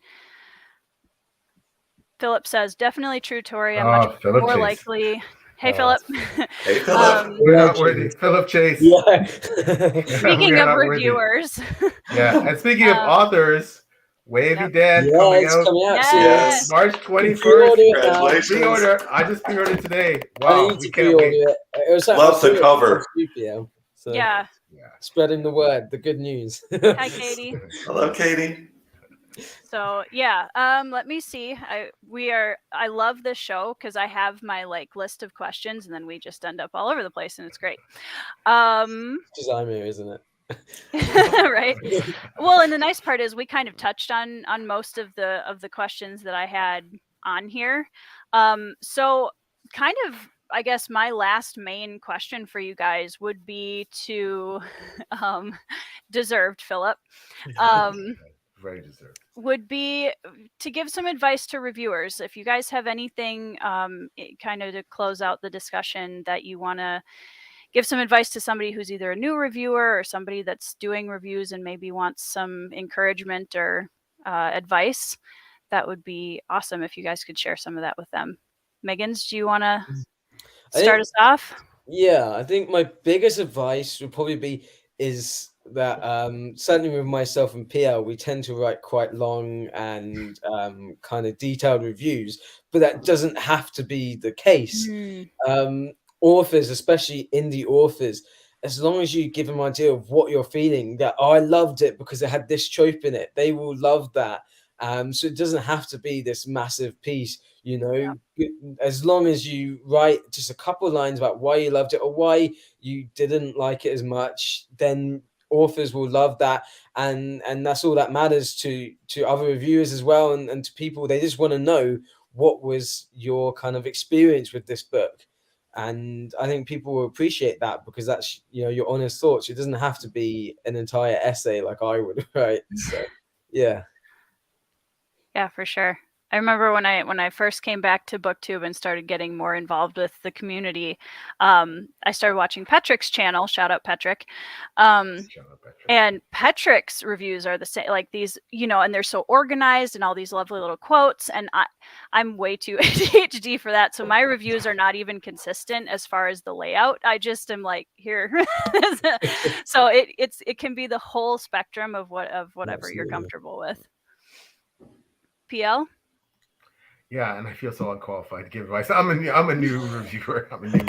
Philip says, definitely true, Tori. I'm much Philip more Chase. likely. Hey, Philip. Hey, Philip. We're not worthy. Philip Chase. Yeah. Speaking of reviewers. Yeah, and speaking of authors, Wavy Dead Yeah, coming it's out coming out soon. Yes. March Pre-order 21st. it now. Congratulations. Pre-order. I just pre-ordered today. I Wow, need we to can't pre-order wait. it. It was like, Love I saw the it cover. on Studio, so Yeah. Yeah. spreading the word, the good news. Hi, Katie. Hello, Katie. So yeah, let me see. I love this show because I have my like list of questions, and then we just end up all over the place, and it's great. Because I'm here, isn't it? Right. Well, and the nice part is we kind of touched on most of the questions that I had on here. So kind of, I guess my last main question for you guys would be to deserved Philip. Very deserved. Would be to give some advice to reviewers. If you guys have anything kind of to close out the discussion that you want to give some advice to somebody who's either a new reviewer or somebody that's doing reviews and maybe wants some encouragement or advice, that would be awesome if you guys could share some of that with them. Miggins, do you want to start us off? Yeah, I think my biggest advice would probably be is that certainly with myself and PL, we tend to write quite long and kind of detailed reviews, but that doesn't have to be the case. Authors, especially indie authors, as long as you give them an idea of what you're feeling, that I loved it because it had this trope in it, they will love that. So it doesn't have to be this massive piece, you know. Yeah. As long as you write just a couple of lines about why you loved it or why you didn't like it as much, then authors will love that, and that's all that matters to other reviewers as well, and to people. They just want to know what was your kind of experience with this book. And I think people will appreciate that because that's, you know, your honest thoughts. It doesn't have to be an entire essay like I would write. So yeah. Yeah, for sure. I remember when I first came back to BookTube and started getting more involved with the community, I started watching Petrick's channel. Shout out Petrick. And Petrick's reviews are the same, like these, you know, and they're so organized and all these lovely little quotes. And I'm way too ADHD for that. So my reviews are not even consistent as far as the layout. I just am like, here. So it can be the whole spectrum of whatever Absolutely. You're comfortable with. PL? Yeah, and I feel so unqualified to give advice. I'm a new reviewer. I'm a new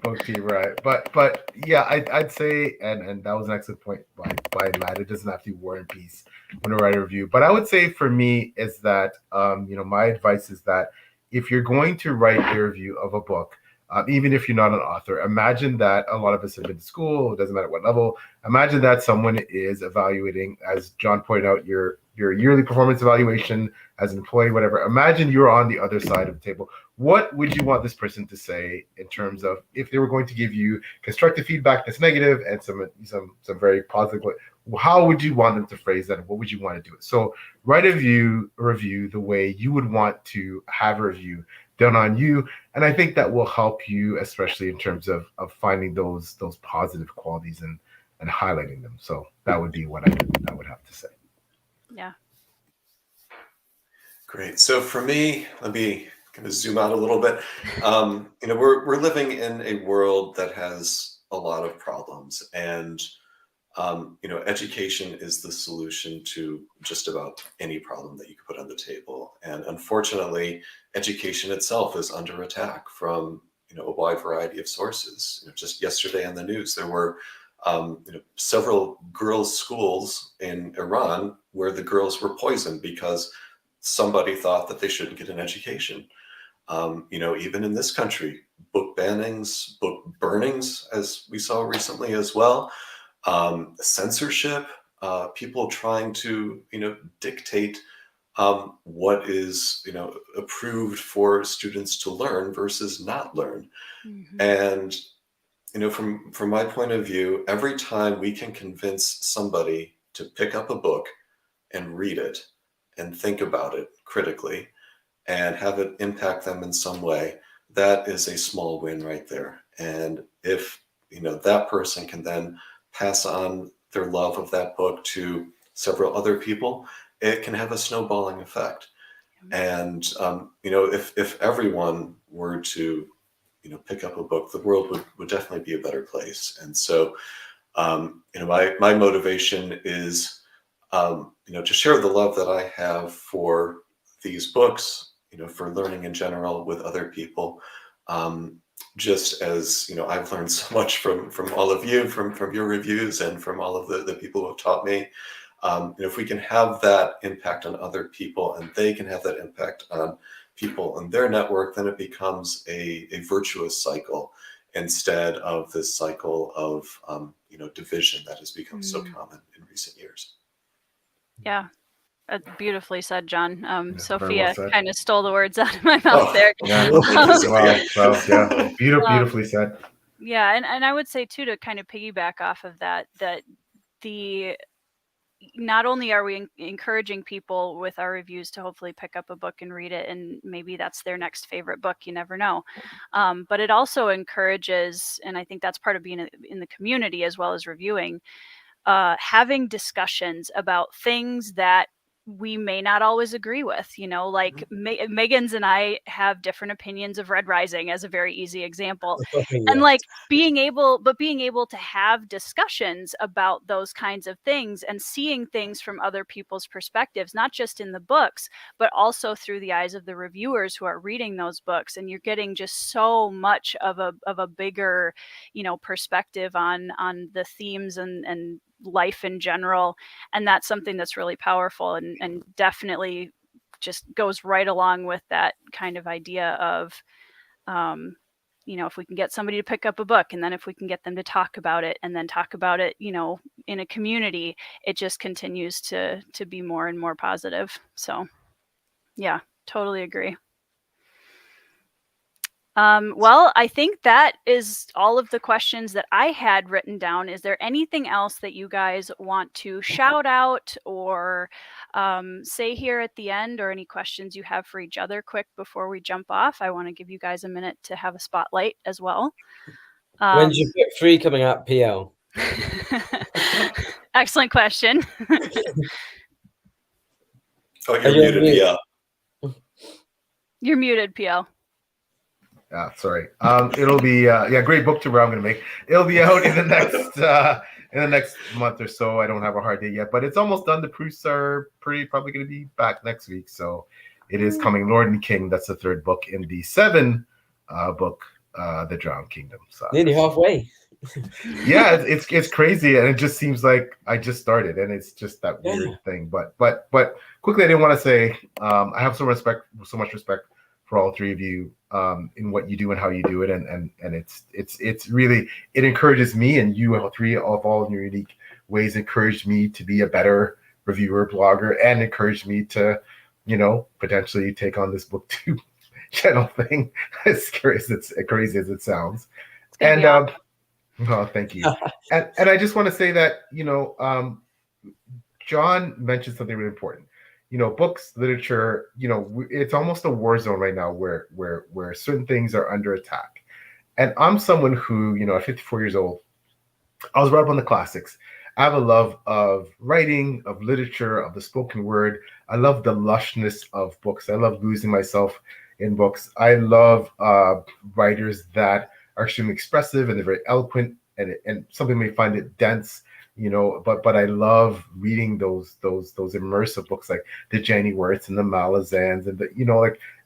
book team, right? But yeah, I'd say, and that was an excellent point by Matt. It doesn't have to be War and Peace when I write a review. But I would say for me is that you know, my advice is that if you're going to write a review of a book, even if you're not an author, imagine that a lot of us have been to school. It doesn't matter what level. Imagine that someone is evaluating, as John pointed out, your yearly performance evaluation as an employee, whatever. Imagine you're on the other side of the table. What would you want this person to say in terms of if they were going to give you constructive feedback that's negative and some very positive? How would you want them to phrase that? What would you want to do it? So write a review the way you would want to have a review done on you, and I think that will help you, especially in terms of finding those positive qualities and highlighting them. So that would be what I would have to say. Yeah. Great. So for me, let me kind of zoom out a little bit. You know, we're living in a world that has a lot of problems, and you know, education is the solution to just about any problem that you could put on the table. And unfortunately, education itself is under attack from, you know, a wide variety of sources. You know, just yesterday on the news, there were you know, several girls' schools in Iran where the girls were poisoned because somebody thought that they shouldn't get an education. You know, even in this country, book bannings, book burnings, as we saw recently as well, censorship, people trying to, you know, dictate what is, you know, approved for students to learn versus not learn. Mm-hmm. And you know, from my point of view, every time we can convince somebody to pick up a book and read it and think about it critically and have it impact them in some way, that is a small win right there. And if, you know, that person can then pass on their love of that book to several other people, it can have a snowballing effect. And if everyone were to pick up a book, the world would definitely be a better place. And so my motivation is to share the love that I have for these books, for learning in general with other people. Just as I've learned so much from all of you, from your reviews, and from all of the people who have taught me. If we can have that impact on other people, and they can have that impact on people in their network, then it becomes a virtuous cycle instead of this cycle of division that has become so common in recent years. Yeah. Beautifully said, John. Yeah, Sophia well kind of stole the words out of my mouth there. Yeah. Yeah. Beautifully said. Yeah, and I would say too, to kind of piggyback off of that not only are we encouraging people with our reviews to hopefully pick up a book and read it, and maybe that's their next favorite book, you never know, but it also encourages, and I think that's part of being in the community as well as reviewing, having discussions about things that we may not always agree with, like Miggins and I have different opinions of Red Rising as a very easy example. And like being able to have discussions about those kinds of things and seeing things from other people's perspectives, not just in the books, but also through the eyes of the reviewers who are reading those books. And you're getting just so much of a bigger, perspective on the themes and life in general. And that's something that's really powerful and definitely just goes right along with that kind of idea of, if we can get somebody to pick up a book, and then if we can get them to talk about it, and then talk about it, in a community, it just continues to be more and more positive. So yeah, totally agree. Well, I think that is all of the questions that I had written down. Is there anything else that you guys want to shout out or say here at the end, or any questions you have for each other quick before we jump off? I want to give you guys a minute to have a spotlight as well. When's your book 3 coming out, PL? Excellent question. Oh, you're muted, PL. You're muted, PL. Sorry. It'll be great book tour I'm gonna make. It'll be out in the next month or so. I don't have a hard date yet, but it's almost done. The proofs are probably gonna be back next week, so it is coming. Lord and King. That's the 3rd book in the 7 book, The Drowned Kingdom. So nearly halfway. Yeah, it's crazy, and it just seems like I just started, and it's just that weird thing. But quickly, I didn't want to say I have so much respect for all 3 of you in what you do and how you do it, and it's really, it encourages me, and you all 3 of all in your unique ways encouraged me to be a better reviewer, blogger, and encouraged me to potentially take on this BookTube channel thing. As crazy as it sounds. And oh, thank you. and I just want to say that John mentioned something really important. Books, literature, it's almost a war zone right now where certain things are under attack. And I'm someone who, at 54 years old, I was brought up on the classics. I have a love of writing, of literature, of the spoken word. I love the lushness of books. I love losing myself in books. I love writers that are extremely expressive and they're very eloquent, and some people may find it dense. But I love reading those immersive books like the Jenny Wirths and the Malazans and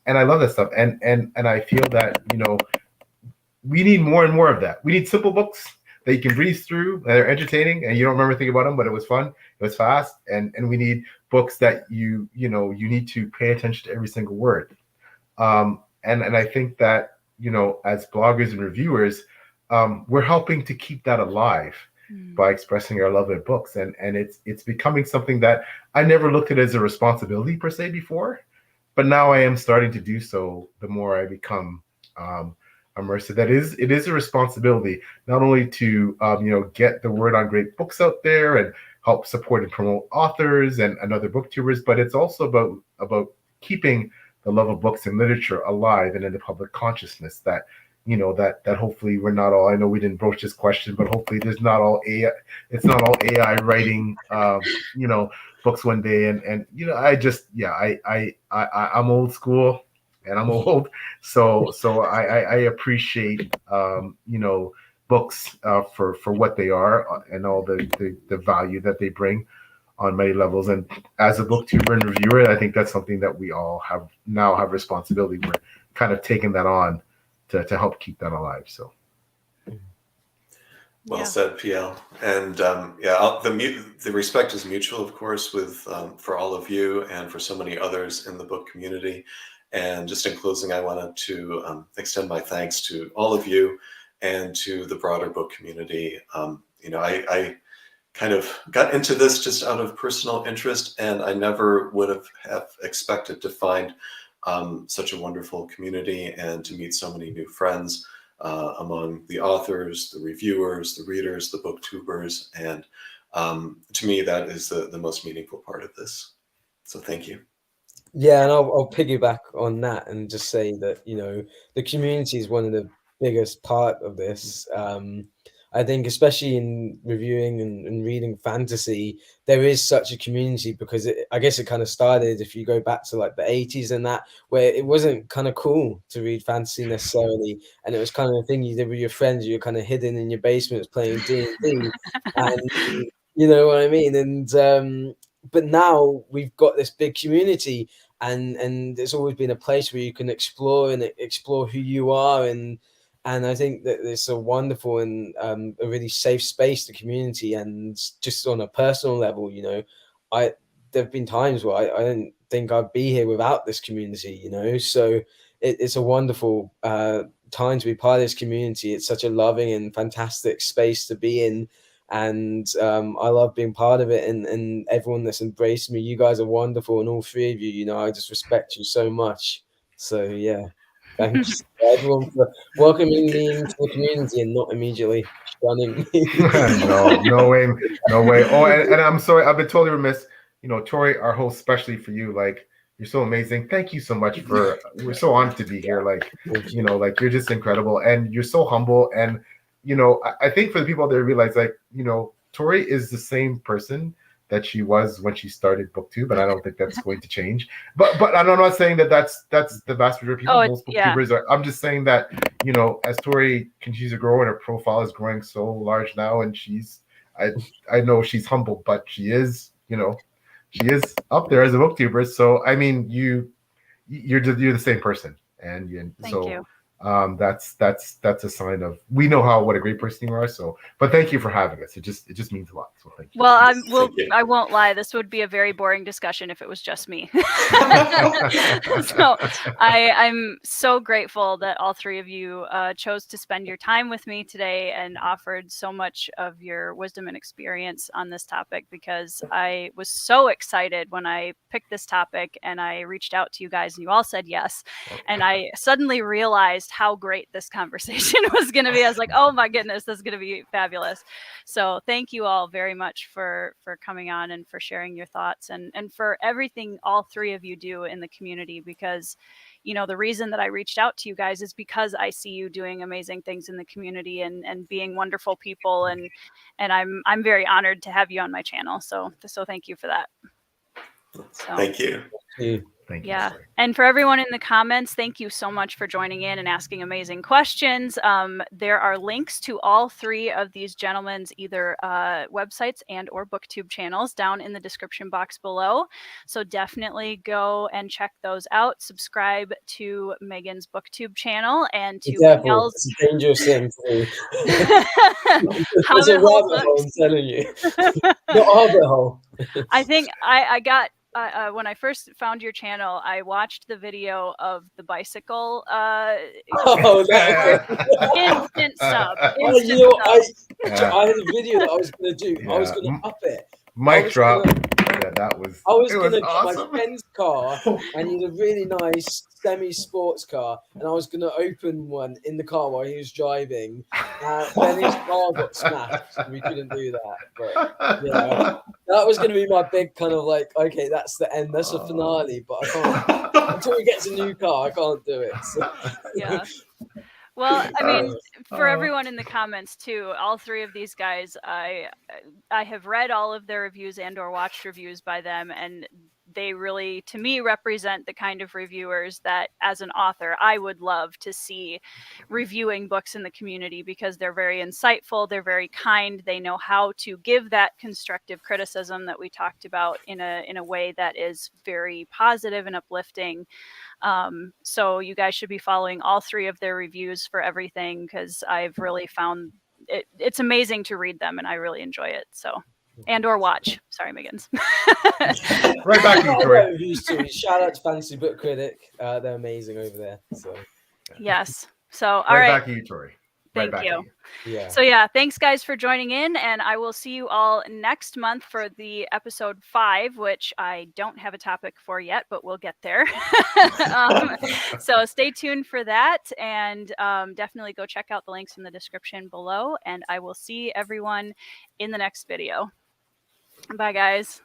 and I love that stuff. And I feel that we need more and more of that. We need simple books that you can breeze through, that are entertaining, and you don't remember thinking about them, but it was fun, it was fast, and we need books that you need to pay attention to every single word. And I think that as bloggers and reviewers, we're helping to keep that alive by expressing our love of books, and it's becoming something that I never looked at as a responsibility per se before, but now I am starting to do so. The more I become immersed, it is a responsibility not only to get the word on great books out there and help support and promote authors and other booktubers, but it's also about keeping the love of books and literature alive and in the public consciousness, that that hopefully we're not all. I know we didn't broach this question, but hopefully there's not all AI. It's not all AI writing, books one day. And I just I'm old school and I'm old, so I appreciate books for what they are and all the value that they bring on many levels. And as a booktuber and reviewer, I think that's something that we all have responsibility. We're kind of taking that on to help keep that alive. So well said, PL. And the respect is mutual, of course, with for all of you and for so many others in the book community. And just in closing, I wanted to extend my thanks to all of you and to the broader book community. I kind of got into this just out of personal interest, and I never would have expected to find such a wonderful community and to meet so many new friends among the authors, the reviewers, the readers, the booktubers. And to me, that is the most meaningful part of this. So thank you. Yeah, and I'll piggyback on that and just say that, the community is one of the biggest part of this. I think especially in reviewing and reading fantasy, there is such a community because I guess it kind of started, if you go back to like the 80s and that, where it wasn't kind of cool to read fantasy necessarily. And it was kind of a thing you did with your friends. You were kind of hidden in your basements playing D&D. And you know what I mean? And but now we've got this big community, and it's always been a place where you can explore who you are, and I think that it's a wonderful and a really safe space, the community. And just on a personal level, there have been times where I didn't think I'd be here without this community, so it's a wonderful time to be part of this community. It's such a loving and fantastic space to be in. And I love being part of it, and everyone that's embraced me. You guys are wonderful, and all three of you, I just respect you so much. So yeah, thanks everyone for welcoming me into the community and not immediately shunning me. No way. Oh, and I'm sorry, I've been totally remiss. Tori, our host, especially for you, like, you're so amazing. Thank you so much we're so honored to be here. Like, like, you're just incredible, and you're so humble. And I think for the people that realize, like, Tori is the same person that she was when she started BookTube, and I don't think that's going to change. But I'm not saying that that's the vast majority of people. Most booktubers are. I'm just saying that as Tori continues to grow and her profile is growing so large now, and I know she's humble, but she is she is up there as a booktuber. So I mean, you're the same person, and Thank you. That's a sign of, we know what a great person you are. So, but thank you for having us. It just means a lot. So thank you. Well, I won't lie. This would be a very boring discussion if it was just me. So I'm so grateful that all three of you chose to spend your time with me today and offered so much of your wisdom and experience on this topic, because I was so excited when I picked this topic and I reached out to you guys and you all said yes. And I suddenly realized how great this conversation was going to be. I was like, oh my goodness, this is going to be fabulous. So thank you all very much for coming on and for sharing your thoughts and for everything all three of you do in the community, because the reason that I reached out to you guys is because I see you doing amazing things in the community and being wonderful people, and I'm very honored to have you on my channel. So thank you for that. So. Thank you. Thank you. Yeah. And for everyone in the comments, thank you so much for joining in and asking amazing questions. There are links to all three of these gentlemen's either websites and or BookTube channels down in the description box below. So definitely go and check those out. Subscribe to Megan's BookTube channel and to Miguel's. It's a dangerous thing to do. It's a rabbit hole, I'm telling you. Not a rabbit hole. I think I got... when I first found your channel, I watched the video of the bicycle. Instant sub. I had a video that I was going to do. Yeah. I was going to up it. Mic drop. That was. I was going to get awesome. my friend's car, and he had a really nice semi-sports car, and I was going to open one in the car while he was driving. Then his car got smashed, and we couldn't do that. But yeah, that was going to be my big kind of like, okay, that's the end, that's the finale. But I can't until he gets a new car. I can't do it. So. Yeah. Well, I mean, for Oh. everyone in the comments too, all three of these guys, I have read all of their reviews and or watched reviews by them, and they really, to me, represent the kind of reviewers that, as an author, I would love to see reviewing books in the community, because they're very insightful, they're very kind, they know how to give that constructive criticism that we talked about in a way that is very positive and uplifting. So you guys should be following all three of their reviews for everything, because I've really found it's amazing to read them, and I really enjoy it. So, and or watch. Sorry, Miggins. Right back to you, Tori. Reviews too. Shout out to Fantasy Book Critic. They're amazing over there. So Yes. So, all right. Back to you, Tori. Right Thank back you. to you. yeah. So yeah, thanks guys for joining in, and I will see you all next month for the episode 5, which I don't have a topic for yet, but we'll get there. So stay tuned for that, and definitely go check out the links in the description below, and I will see everyone in the next video. Bye guys.